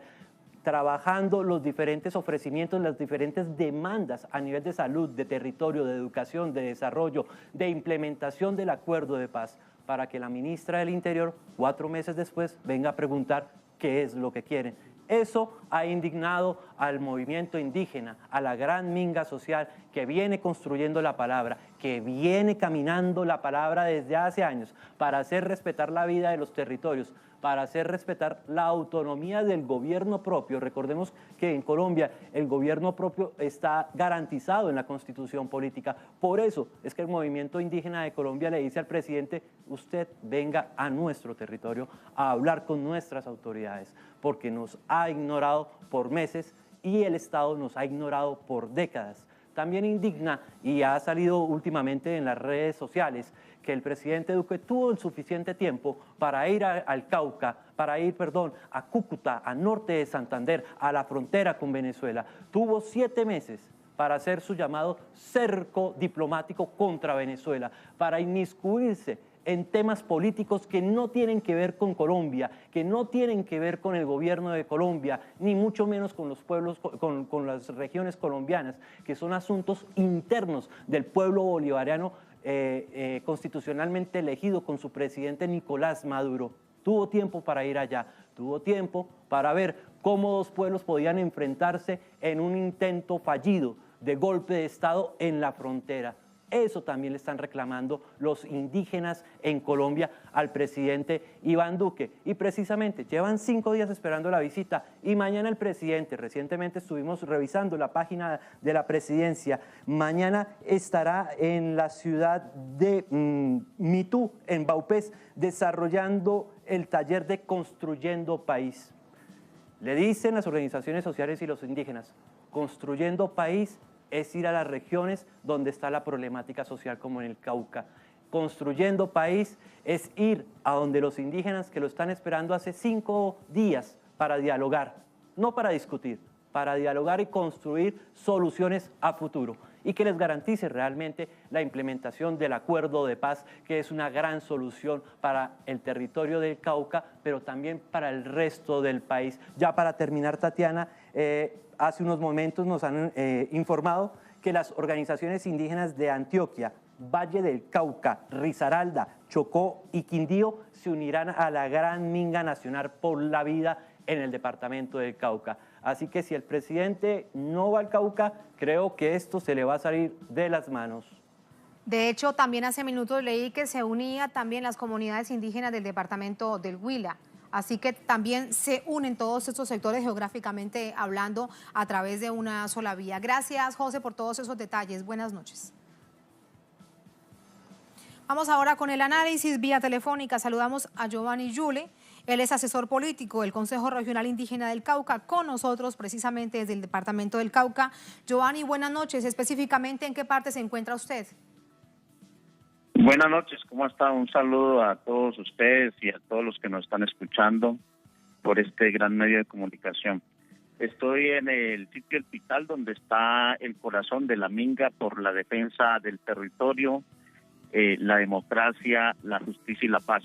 trabajando los diferentes ofrecimientos, las diferentes demandas a nivel de salud, de territorio, de educación, de desarrollo, de implementación del acuerdo de paz, para que la ministra del Interior, 4 meses después, venga a preguntar qué es lo que quieren. Eso ha indignado al movimiento indígena, a la gran minga social que viene construyendo la palabra, que viene caminando la palabra desde hace años para hacer respetar la vida de los territorios, para hacer respetar la autonomía del gobierno propio. Recordemos que en Colombia el gobierno propio está garantizado en la Constitución política. Por eso es que el movimiento indígena de Colombia le dice al presidente, usted venga a nuestro territorio a hablar con nuestras autoridades, porque nos ha ignorado por meses y el Estado nos ha ignorado por décadas. También indigna, y ha salido últimamente en las redes sociales, que el presidente Duque tuvo el suficiente tiempo para ir al Cauca, a Cúcuta, al norte de Santander, a la frontera con Venezuela. Tuvo 7 meses para hacer su llamado cerco diplomático contra Venezuela, para inmiscuirse en temas políticos que no tienen que ver con Colombia, que no tienen que ver con el gobierno de Colombia, ni mucho menos con los pueblos, con las regiones colombianas, que son asuntos internos del pueblo bolivariano constitucionalmente elegido con su presidente Nicolás Maduro. Tuvo tiempo para ir allá, tuvo tiempo para ver cómo 2 pueblos podían enfrentarse en un intento fallido de golpe de Estado en la frontera. Eso también le están reclamando los indígenas en Colombia al presidente Iván Duque. Y precisamente llevan 5 días esperando la visita y mañana el presidente, recientemente estuvimos revisando la página de la presidencia, mañana estará en la ciudad de Mitú, en Vaupés, desarrollando el taller de Construyendo País. Le dicen las organizaciones sociales y los indígenas, construyendo país es ir a las regiones donde está la problemática social, como en el Cauca. Construyendo país es ir a donde los indígenas que lo están esperando hace 5 días para dialogar, no para discutir, para dialogar y construir soluciones a futuro y que les garantice realmente la implementación del acuerdo de paz, que es una gran solución para el territorio del Cauca, pero también para el resto del país. Ya para terminar, Tatiana, hace unos momentos nos han informado que las organizaciones indígenas de Antioquia, Valle del Cauca, Risaralda, Chocó y Quindío se unirán a la Gran Minga Nacional por la Vida en el departamento del Cauca. Así que si el presidente no va al Cauca, creo que esto se le va a salir de las manos. De hecho, también hace minutos leí que se unía también las comunidades indígenas del departamento del Huila. Así que también se unen todos estos sectores geográficamente hablando a través de una sola vía. Gracias, José, por todos esos detalles. Buenas noches. Vamos ahora con el análisis vía telefónica. Saludamos a Giovanni Yule. Él es asesor político del Consejo Regional Indígena del Cauca, con nosotros precisamente desde el departamento del Cauca. Giovanni, buenas noches. Específicamente, ¿en qué parte se encuentra usted? Buenas noches, ¿cómo está? Un saludo a todos ustedes y a todos los que nos están escuchando por este gran medio de comunicación. Estoy en el sitio El Pital, donde está el corazón de la Minga por la defensa del territorio, la democracia, la justicia y la paz.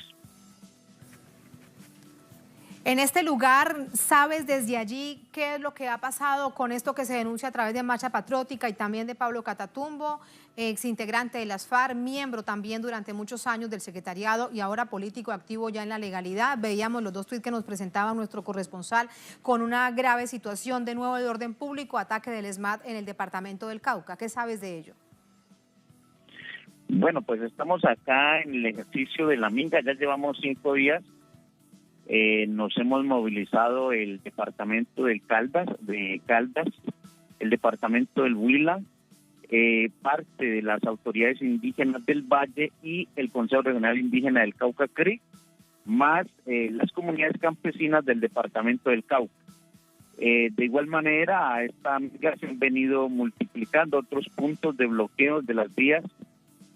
En este lugar, ¿sabes desde allí qué es lo que ha pasado con esto que se denuncia a través de Marcha Patriótica y también de Pablo Catatumbo, exintegrante de las FARC, miembro también durante muchos años del secretariado y ahora político activo ya en la legalidad? Veíamos los 2 tweets que nos presentaba nuestro corresponsal con una grave situación de nuevo de orden público, ataque del ESMAD en el departamento del Cauca. ¿Qué sabes de ello? Bueno, pues estamos acá en el ejercicio de la Minga, ya llevamos 5 días. Nos hemos movilizado el departamento del Caldas, el departamento del Huila, parte de las autoridades indígenas del Valle y el Consejo Regional Indígena del Cauca CRI, más las comunidades campesinas del departamento del Cauca. De igual manera, a esta amiga se han venido multiplicando otros puntos de bloqueo de las vías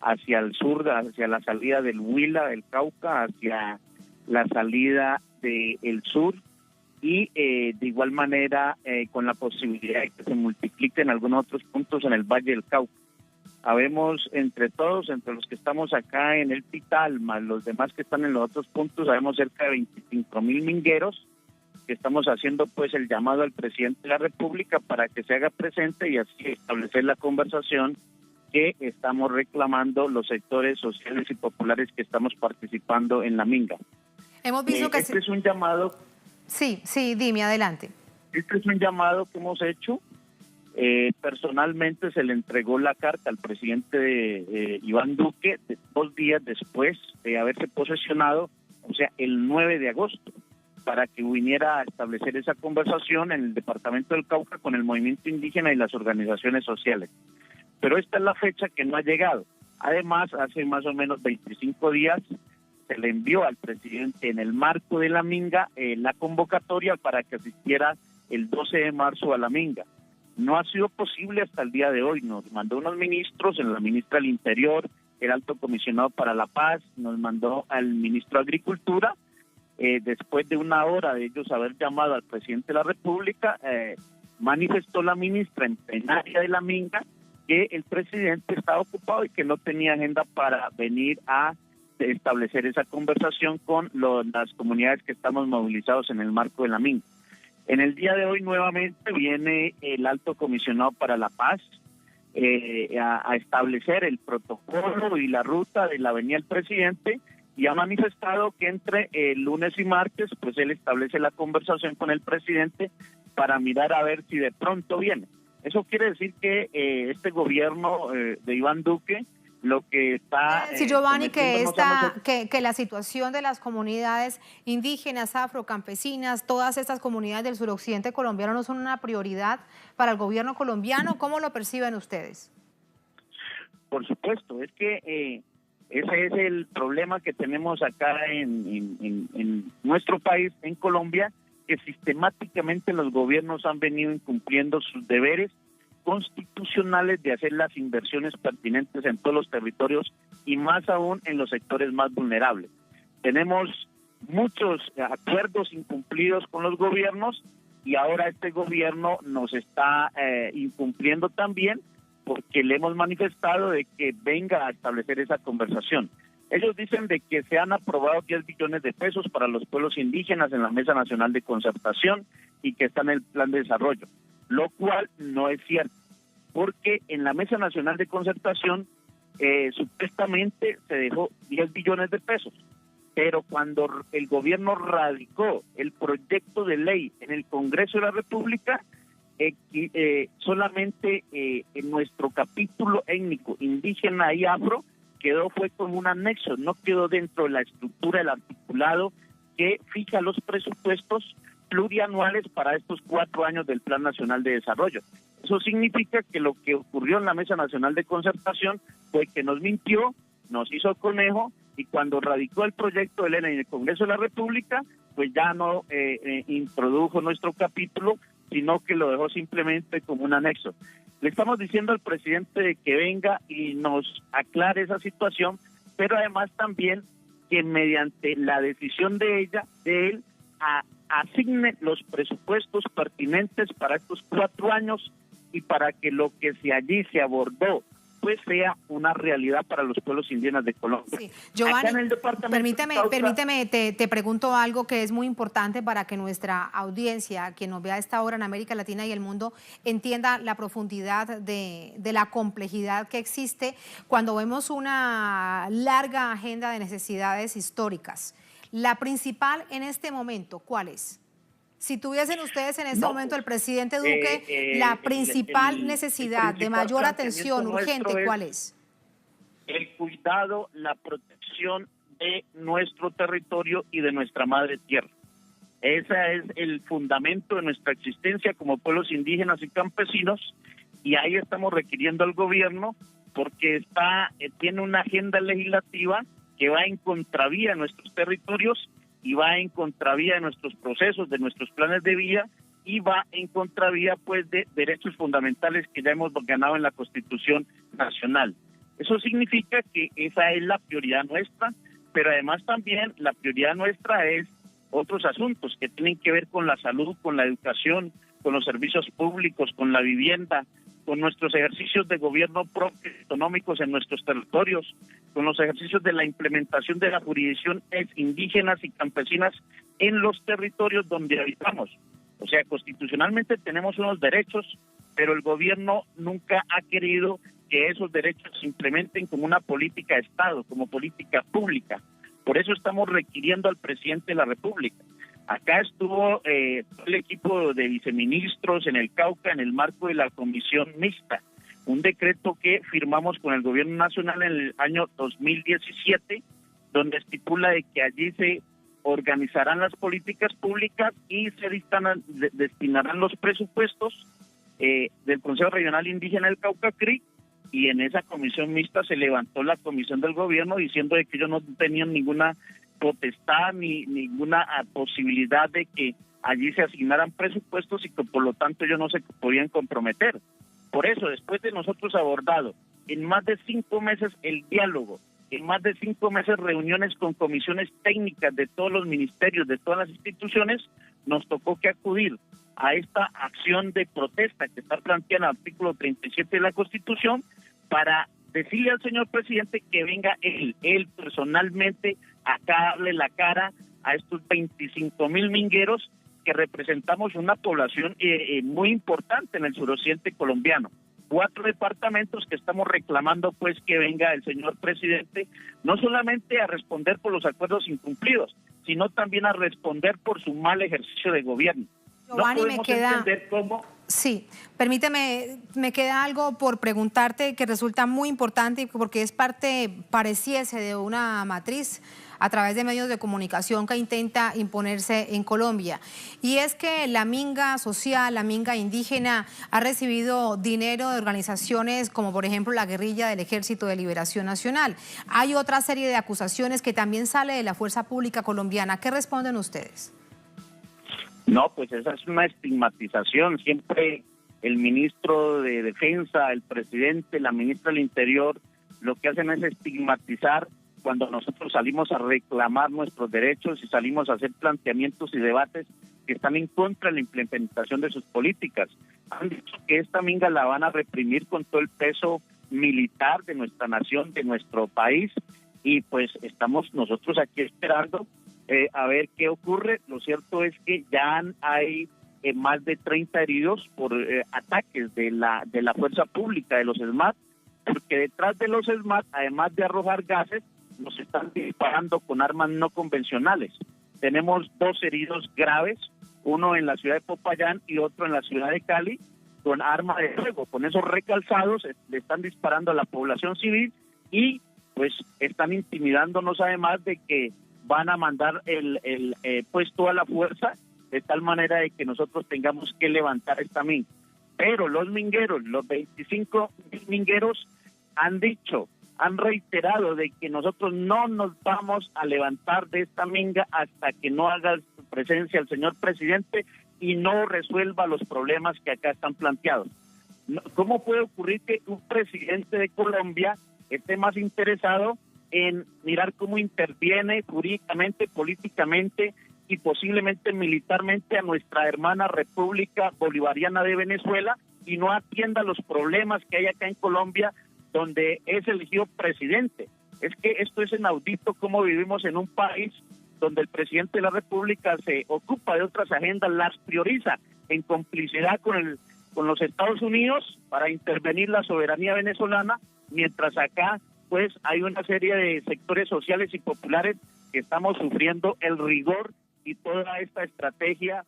hacia el sur, hacia la salida del Huila, del Cauca, hacia la salida del sur, y de igual manera con la posibilidad de que se multipliquen algunos otros puntos en el Valle del Cauca. Habemos entre todos, entre los que estamos acá en el Pital, más los demás que están en los otros puntos, habemos cerca de 25,000 mingueros, que estamos haciendo pues el llamado al presidente de la República para que se haga presente y así establecer la conversación que estamos reclamando los sectores sociales y populares que estamos participando en la minga. Hemos visto que este es un llamado. Sí, dime, adelante. Este es un llamado que hemos hecho. Personalmente se le entregó la carta al presidente Iván Duque 2 días después de haberse posesionado, o sea, el 9 de agosto, para que viniera a establecer esa conversación en el departamento del Cauca con el movimiento indígena y las organizaciones sociales. Pero esta es la fecha que no ha llegado. Además, hace más o menos 25 días se le envió al presidente en el marco de la minga la convocatoria para que asistiera el 12 de marzo a la minga. No ha sido posible hasta el día de hoy. Nos mandó unos ministros, la ministra del Interior, el alto comisionado para la paz, nos mandó al ministro de Agricultura. Después de 1 hora de ellos haber llamado al presidente de la República, manifestó la ministra en plenaria de la minga que el presidente estaba ocupado y que no tenía agenda para venir a establecer esa conversación con las comunidades que estamos movilizados en el marco de la minga. En el día de hoy nuevamente viene el alto comisionado para la paz a establecer el protocolo y la ruta de la venida del presidente, y ha manifestado que entre el lunes y martes pues él establece la conversación con el presidente para mirar a ver si de pronto viene. Eso quiere decir que este gobierno de Iván Duque lo que está... Sí, Giovanni, que la situación de las comunidades indígenas, afrocampesinas, todas estas comunidades del suroccidente colombiano no son una prioridad para el gobierno colombiano. ¿Cómo lo perciben ustedes? Por supuesto, es que ese es el problema que tenemos acá en nuestro país, en Colombia, que sistemáticamente los gobiernos han venido incumpliendo sus deberes constitucionales de hacer las inversiones pertinentes en todos los territorios y más aún en los sectores más vulnerables. Tenemos muchos acuerdos incumplidos con los gobiernos y ahora este gobierno nos está incumpliendo también porque le hemos manifestado de que venga a establecer esa conversación. Ellos dicen de que se han aprobado 10 billones de pesos para los pueblos indígenas en la Mesa Nacional de Concertación y que está en el Plan de Desarrollo, lo cual no es cierto, porque en la Mesa Nacional de Concertación supuestamente se dejó 10 billones de pesos, pero cuando el gobierno radicó el proyecto de ley en el Congreso de la República, solamente en nuestro capítulo étnico, indígena y afro, fue como un anexo, no quedó dentro de la estructura del articulado que fija los presupuestos plurianuales para estos 4 años del Plan Nacional de Desarrollo. Eso significa que lo que ocurrió en la Mesa Nacional de Concertación fue que nos mintió, nos hizo conejo, y cuando radicó el proyecto de ley en el Congreso de la República, pues ya no introdujo nuestro capítulo, sino que lo dejó simplemente como un anexo. Le estamos diciendo al presidente que venga y nos aclare esa situación, pero además también que mediante la decisión de él, asigne los presupuestos pertinentes para estos 4 años y para que lo que allí se abordó pues sea una realidad para los pueblos indígenas de Colombia. Sí. Giovanni, permíteme, te pregunto algo que es muy importante para que nuestra audiencia, quien nos vea a esta hora en América Latina y el mundo, entienda la profundidad de la complejidad que existe cuando vemos una larga agenda de necesidades históricas. La principal en este momento, ¿cuál es? Si tuviesen ustedes en este momento el presidente Duque, la principal necesidad de mayor atención urgente, ¿cuál es? El cuidado, la protección de nuestro territorio y de nuestra madre tierra. Ese es el fundamento de nuestra existencia como pueblos indígenas y campesinos, y ahí estamos requiriendo al gobierno porque tiene una agenda legislativa que va en contravía de nuestros territorios y va en contravía de nuestros procesos, de nuestros planes de vida, y va en contravía pues de derechos fundamentales que ya hemos ganado en la Constitución Nacional. Eso significa que esa es la prioridad nuestra, pero además también la prioridad nuestra es otros asuntos que tienen que ver con la salud, con la educación, con los servicios públicos, con la vivienda, con nuestros ejercicios de gobierno propio autonómicos en nuestros territorios, con los ejercicios de la implementación de la jurisdicción indígenas y campesinas en los territorios donde habitamos. O sea, constitucionalmente tenemos unos derechos, pero el gobierno nunca ha querido que esos derechos se implementen como una política de Estado, como política pública. Por eso estamos requiriendo al presidente de la República. Acá estuvo el equipo de viceministros en el Cauca en el marco de la comisión mixta, un decreto que firmamos con el gobierno nacional en el año 2017, donde estipula de que allí se organizarán las políticas públicas y se destinarán los presupuestos del Consejo Regional Indígena del Cauca CRI, y en esa comisión mixta se levantó la comisión del gobierno diciendo de que ellos no tenían ninguna potestad ni ninguna posibilidad de que allí se asignaran presupuestos y que por lo tanto ellos no se podían comprometer. Por eso, después de nosotros abordado en más de 5 meses el diálogo, en más de 5 meses reuniones con comisiones técnicas de todos los ministerios, de todas las instituciones, nos tocó que acudir a esta acción de protesta que está planteada en el artículo 37 de la Constitución para decirle al señor presidente que venga él personalmente acá a darle la cara a estos 25,000 mingueros que representamos una población muy importante en el suroccidente colombiano. 4 departamentos que estamos reclamando pues que venga el señor presidente no solamente a responder por los acuerdos incumplidos, sino también a responder por su mal ejercicio de gobierno. Giovanni, no podemos entender cómo... Sí, permíteme, me queda algo por preguntarte que resulta muy importante porque es parte, pareciese, de una matriz a través de medios de comunicación que intenta imponerse en Colombia. Y es que la minga social, la minga indígena, ha recibido dinero de organizaciones como por ejemplo la guerrilla del Ejército de Liberación Nacional. Hay otra serie de acusaciones que también sale de la fuerza pública colombiana. ¿Qué responden ustedes? No, pues esa es una estigmatización. Siempre el ministro de Defensa, el presidente, la ministra del Interior, lo que hacen es estigmatizar cuando nosotros salimos a reclamar nuestros derechos y salimos a hacer planteamientos y debates que están en contra de la implementación de sus políticas. Han dicho que esta minga la van a reprimir con todo el peso militar de nuestra nación, de nuestro país, y pues estamos nosotros aquí esperando a ver qué ocurre. Lo cierto es que ya hay más de 30 heridos por ataques de la fuerza pública, de los SMAT, porque detrás de los SMAT, además de arrojar gases, nos están disparando con armas no convencionales. Tenemos 2 heridos graves, uno en la ciudad de Popayán y otro en la ciudad de Cali, con arma de fuego. Con esos recalzados le están disparando a la población civil y pues están intimidándonos, además de que van a mandar pues toda la fuerza, de tal manera de que nosotros tengamos que levantar esta minga. Pero los mingueros, los 25 mingueros han reiterado de que nosotros no nos vamos a levantar de esta minga hasta que no haga presencia el señor presidente y no resuelva los problemas que acá están planteados. ¿Cómo puede ocurrir que un presidente de Colombia esté más interesado en mirar cómo interviene jurídicamente, políticamente y posiblemente militarmente a nuestra hermana República Bolivariana de Venezuela y no atienda los problemas que hay acá en Colombia, donde es elegido presidente? Es que esto es inaudito, cómo vivimos en un país donde el presidente de la República se ocupa de otras agendas, las prioriza en complicidad con los Estados Unidos para intervenir la soberanía venezolana, mientras acá pues hay una serie de sectores sociales y populares que estamos sufriendo el rigor y toda esta estrategia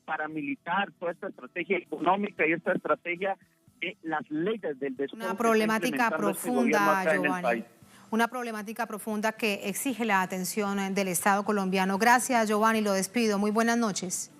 paramilitar, toda esta estrategia económica y esta estrategia de las leyes del despojo. Una problemática profunda, Giovanni. Una problemática profunda que exige la atención del Estado colombiano. Gracias, Giovanni, lo despido. Muy buenas noches.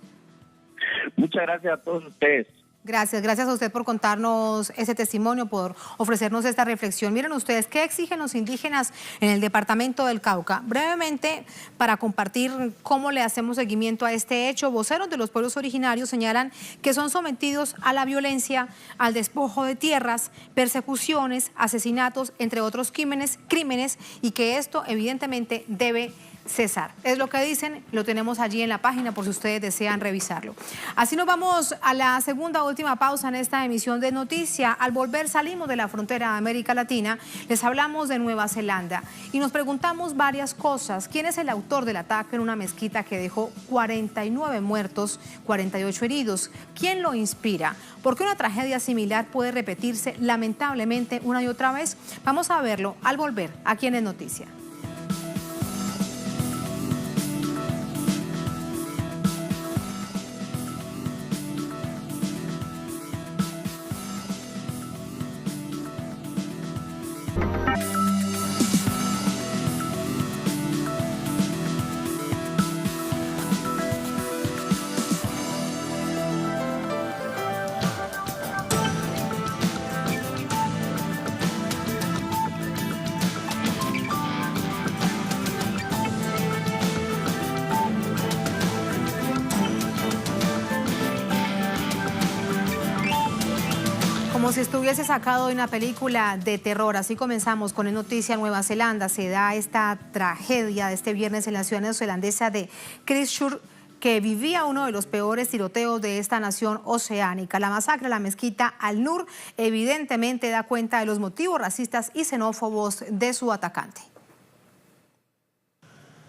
Muchas gracias a todos ustedes. Gracias a usted por contarnos ese testimonio, por ofrecernos esta reflexión. Miren ustedes, ¿qué exigen los indígenas en el departamento del Cauca? Brevemente, para compartir cómo le hacemos seguimiento a este hecho, voceros de los pueblos originarios señalan que son sometidos a la violencia, al despojo de tierras, persecuciones, asesinatos, entre otros crímenes, y que esto evidentemente debe cesar. Es lo que dicen, lo tenemos allí en la página por si ustedes desean revisarlo. Así nos vamos a la segunda última pausa en esta emisión de Noticia. Al volver salimos de la frontera de América Latina, les hablamos de Nueva Zelanda y nos preguntamos varias cosas. ¿Quién es el autor del ataque en una mezquita que dejó 49 muertos, 48 heridos? ¿Quién lo inspira? ¿Por qué una tragedia similar puede repetirse lamentablemente una y otra vez? Vamos a verlo al volver aquí en Noticia. Como si estuviese sacado de una película de terror. Así comenzamos con Noticia Nueva Zelanda. Se da esta tragedia de este viernes en la ciudad neozelandesa de Christchurch, que vivía uno de los peores tiroteos de esta nación oceánica. La masacre a la mezquita Al-Nur evidentemente da cuenta de los motivos racistas y xenófobos de su atacante.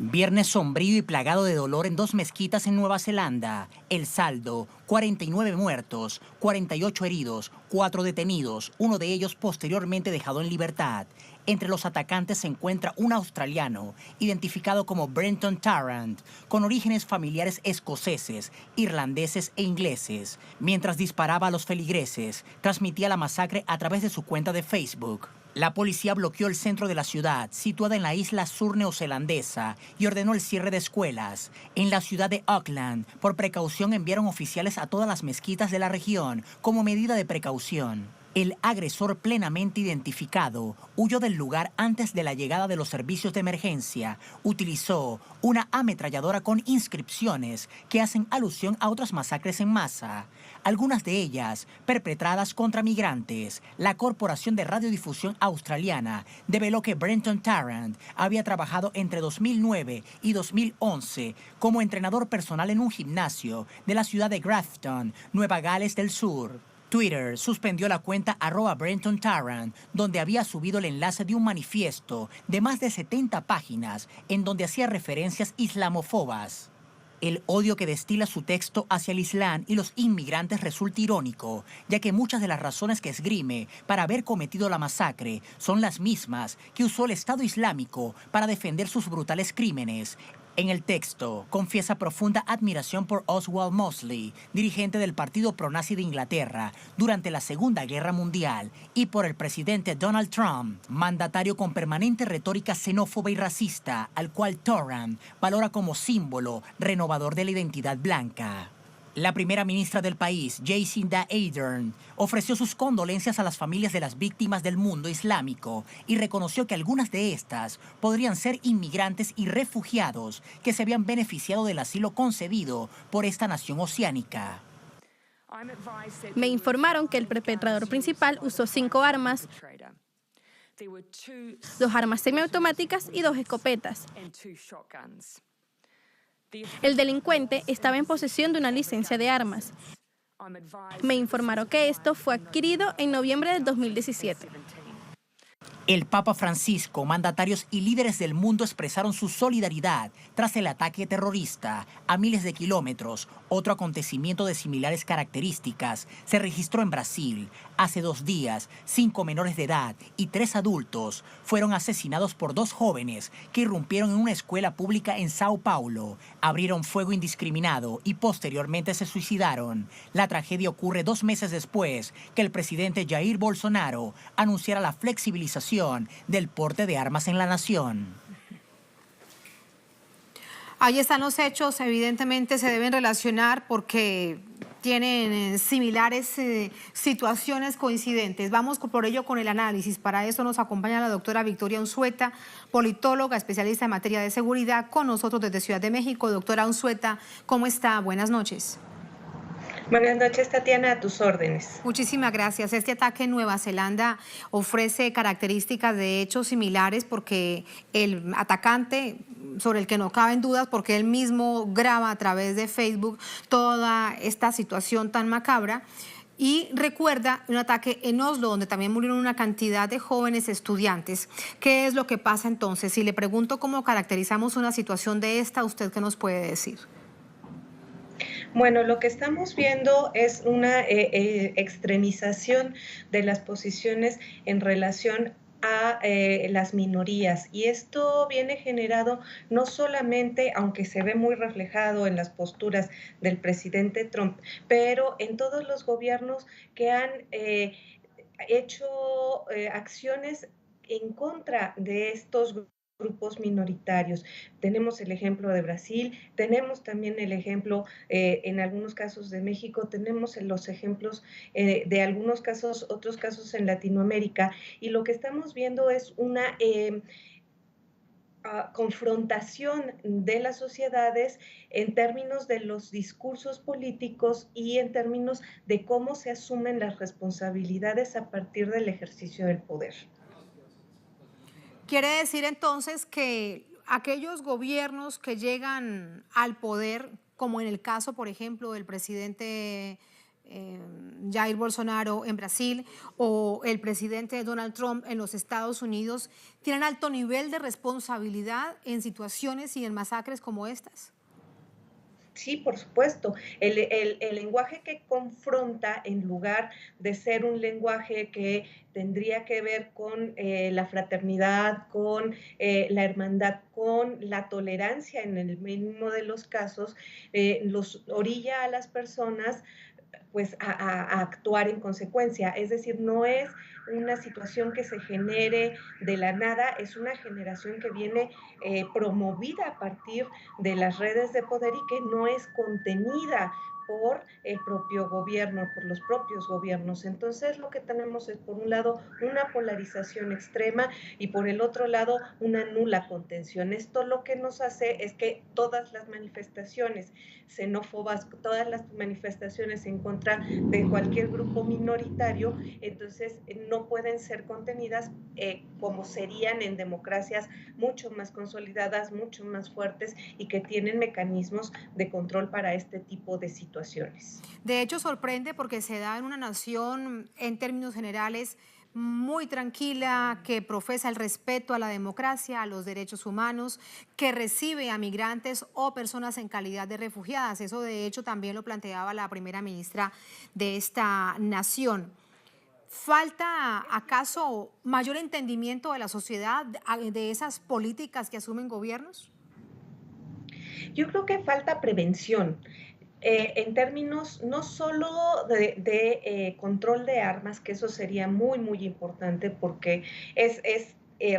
Viernes sombrío y plagado de dolor en dos mezquitas en Nueva Zelanda. El saldo, 49 muertos, 48 heridos, 4 detenidos, uno de ellos posteriormente dejado en libertad. Entre los atacantes se encuentra un australiano, identificado como Brenton Tarrant, con orígenes familiares escoceses, irlandeses e ingleses. Mientras disparaba a los feligreses, transmitía la masacre a través de su cuenta de Facebook. La policía bloqueó el centro de la ciudad, situada en la isla sur neozelandesa, y ordenó el cierre de escuelas. En la ciudad de Auckland, por precaución, enviaron oficiales a todas las mezquitas de la región como medida de precaución. El agresor, plenamente identificado, huyó del lugar antes de la llegada de los servicios de emergencia. Utilizó una ametralladora con inscripciones que hacen alusión a otras masacres en masa, algunas de ellas perpetradas contra migrantes. La Corporación de Radiodifusión Australiana develó que Brenton Tarrant había trabajado entre 2009 y 2011 como entrenador personal en un gimnasio de la ciudad de Grafton, Nueva Gales del Sur. Twitter suspendió la cuenta @Brenton Tarrant, donde había subido el enlace de un manifiesto de más de 70 páginas en donde hacía referencias islamófobas. El odio que destila su texto hacia el Islam y los inmigrantes resulta irónico, ya que muchas de las razones que esgrime para haber cometido la masacre son las mismas que usó el Estado Islámico para defender sus brutales crímenes. En el texto, confiesa profunda admiración por Oswald Mosley, dirigente del partido pronazi de Inglaterra durante la Segunda Guerra Mundial, y por el presidente Donald Trump, mandatario con permanente retórica xenófoba y racista, al cual Tarrant valora como símbolo renovador de la identidad blanca. La primera ministra del país, Jacinda Ardern, ofreció sus condolencias a las familias de las víctimas del mundo islámico y reconoció que algunas de estas podrían ser inmigrantes y refugiados que se habían beneficiado del asilo concedido por esta nación oceánica. Me informaron que el perpetrador principal usó 5 armas, 2 armas semiautomáticas y 2 escopetas. El delincuente estaba en posesión de una licencia de armas. Me informaron que esto fue adquirido en noviembre de 2017. El Papa Francisco, mandatarios y líderes del mundo expresaron su solidaridad tras el ataque terrorista a miles de kilómetros. Otro acontecimiento de similares características se registró en Brasil. Hace 2 días, 5 menores de edad y 3 adultos fueron asesinados por 2 jóvenes que irrumpieron en una escuela pública en Sao Paulo. Abrieron fuego indiscriminado y posteriormente se suicidaron. La tragedia ocurre 2 meses después que el presidente Jair Bolsonaro anunciara la flexibilización del porte de armas en la nación. Ahí están los hechos, evidentemente se deben relacionar porque tienen similares situaciones coincidentes. Vamos por ello con el análisis. Para eso nos acompaña la doctora Victoria Unzueta, politóloga, especialista en materia de seguridad, con nosotros desde Ciudad de México. Doctora Unzueta, ¿cómo está? Buenas noches. Buenas noches, Tatiana, a tus órdenes. Muchísimas gracias. Este ataque en Nueva Zelanda ofrece características de hechos similares porque el atacante, sobre el que no caben dudas, porque él mismo graba a través de Facebook toda esta situación tan macabra, y recuerda un ataque en Oslo, donde también murieron una cantidad de jóvenes estudiantes. ¿Qué es lo que pasa entonces? Si le pregunto cómo caracterizamos una situación de esta, ¿usted qué nos puede decir? Bueno, lo que estamos viendo es una extremización de las posiciones en relación a las minorías, y esto viene generado no solamente, aunque se ve muy reflejado en las posturas del presidente Trump, pero en todos los gobiernos que han hecho acciones en contra de estos grupos minoritarios. Tenemos el ejemplo de Brasil, tenemos también el ejemplo en algunos casos de México, tenemos los ejemplos de algunos casos, otros casos en Latinoamérica, y lo que estamos viendo es una confrontación de las sociedades en términos de los discursos políticos y en términos de cómo se asumen las responsabilidades a partir del ejercicio del poder. Quiere decir entonces que aquellos gobiernos que llegan al poder, como en el caso, por ejemplo, del presidente Jair Bolsonaro en Brasil o el presidente Donald Trump en los Estados Unidos, tienen alto nivel de responsabilidad en situaciones y en masacres como estas? Sí, por supuesto. El lenguaje que confronta, en lugar de ser un lenguaje que tendría que ver con la fraternidad, con la hermandad, con la tolerancia en el mínimo de los casos, los orilla a las personas pues a actuar en consecuencia. Es decir, no es una situación que se genere de la nada, es una generación que viene promovida a partir de las redes de poder y que no es contenida por el propio gobierno, por los propios gobiernos. Entonces lo que tenemos es, por un lado, una polarización extrema y por el otro lado, una nula contención. Esto lo que nos hace es que todas las manifestaciones xenófobas, todas las manifestaciones en contra de cualquier grupo minoritario, entonces no pueden ser contenidas como serían en democracias mucho más consolidadas, mucho más fuertes y que tienen mecanismos de control para este tipo de situaciones. De hecho, sorprende porque se da en una nación, en términos generales, muy tranquila, que profesa el respeto a la democracia, a los derechos humanos, que recibe a migrantes o personas en calidad de refugiadas. Eso, de hecho, también lo planteaba la primera ministra de esta nación. ¿Falta acaso mayor entendimiento de la sociedad de esas políticas que asumen gobiernos? Yo creo que falta prevención. En términos no solo de control de armas, que eso sería muy, muy importante porque es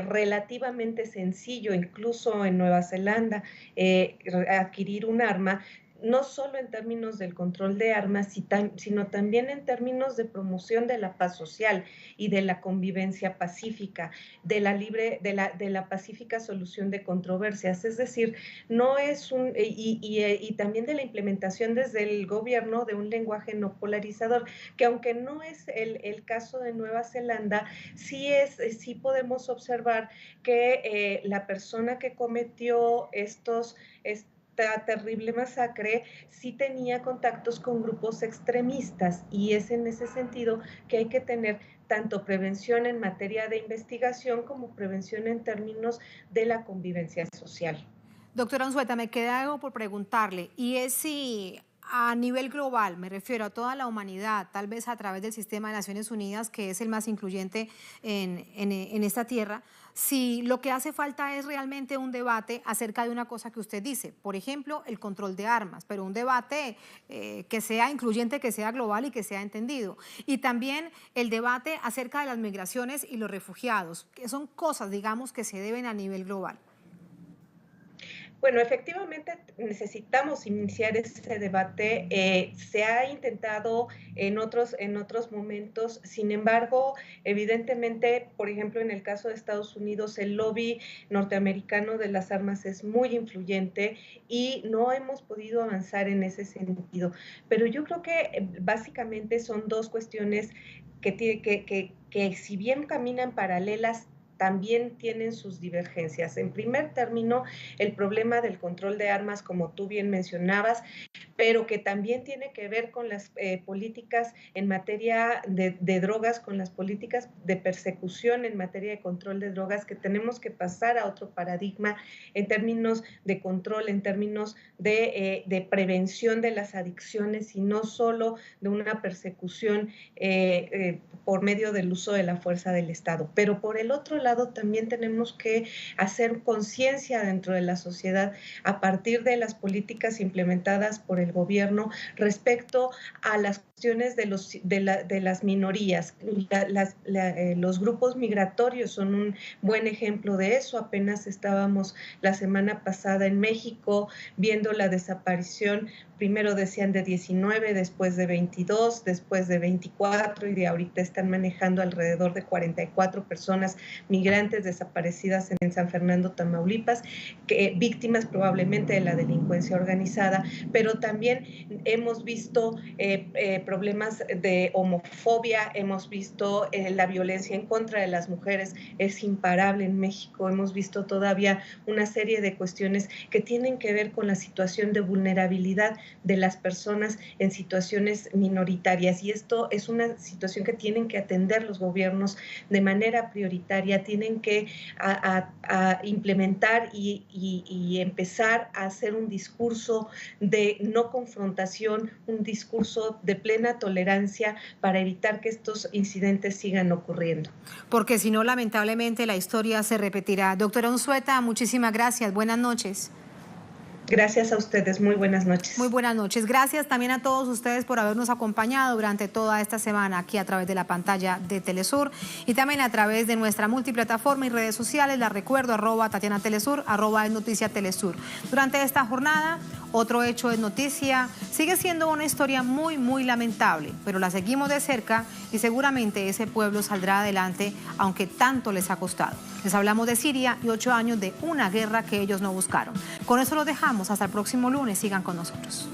relativamente sencillo, incluso en Nueva Zelanda, adquirir un arma, no solo en términos del control de armas, sino también en términos de promoción de la paz social y de la convivencia pacífica, de la pacífica solución de controversias. Es decir, no es y también de la implementación desde el gobierno de un lenguaje no polarizador, que aunque no es el caso de Nueva Zelanda, sí podemos observar que la persona que cometió esta terrible masacre sí tenía contactos con grupos extremistas, y es en ese sentido que hay que tener tanto prevención en materia de investigación como prevención en términos de la convivencia social. Doctora Unzueta, me queda algo por preguntarle, y es si a nivel global, me refiero a toda la humanidad, tal vez a través del sistema de Naciones Unidas, que es el más incluyente en esta tierra, si lo que hace falta es realmente un debate acerca de una cosa que usted dice, por ejemplo, el control de armas, pero un debate que sea incluyente, que sea global y que sea entendido. Y también el debate acerca de las migraciones y los refugiados, que son cosas, digamos, que se deben a nivel global. Bueno, efectivamente necesitamos iniciar ese debate. Se ha intentado en otros momentos, sin embargo, evidentemente, por ejemplo, en el caso de Estados Unidos, el lobby norteamericano de las armas es muy influyente y no hemos podido avanzar en ese sentido. Pero yo creo que básicamente son dos cuestiones que si bien caminan paralelas, también tienen sus divergencias. En primer término, el problema del control de armas, como tú bien mencionabas, pero que también tiene que ver con las políticas en materia de drogas, con las políticas de persecución en materia de control de drogas, que tenemos que pasar a otro paradigma en términos de control, en términos de prevención de las adicciones y no solo de una persecución por medio del uso de la fuerza del Estado. Pero por el otro lado también tenemos que hacer conciencia dentro de la sociedad a partir de las políticas implementadas por el gobierno respecto a las cuestiones de las minorías. Los grupos migratorios son un buen ejemplo de eso. Apenas estábamos la semana pasada en México viendo la desaparición, primero decían de 19, después de 22, después de 24 y de ahorita están manejando alrededor de 44 personas migrantes desaparecidas en San Fernando, Tamaulipas, víctimas probablemente de la delincuencia organizada, pero también hemos visto problemas de homofobia, hemos visto la violencia en contra de las mujeres, es imparable en México, hemos visto todavía una serie de cuestiones que tienen que ver con la situación de vulnerabilidad de las personas en situaciones minoritarias y esto es una situación que tienen que atender los gobiernos de manera prioritaria, tienen que implementar y empezar a hacer un discurso de no confrontación, un discurso de plena tolerancia para evitar que estos incidentes sigan ocurriendo. Porque si no, lamentablemente, la historia se repetirá. Doctora Unzueta, muchísimas gracias. Buenas noches. Gracias a ustedes, muy buenas noches. Muy buenas noches. Gracias también a todos ustedes por habernos acompañado durante toda esta semana aquí a través de la pantalla de Telesur y también a través de nuestra multiplataforma y redes sociales. La recuerdo, @TatianaTelesur, @NoticiaTelesur. Durante esta jornada, otro hecho es noticia. Sigue siendo una historia muy, muy lamentable, pero la seguimos de cerca y seguramente ese pueblo saldrá adelante, aunque tanto les ha costado. Les hablamos de Siria y 8 años de una guerra que ellos no buscaron. Con eso lo dejamos. Hasta el próximo lunes. Sigan con nosotros.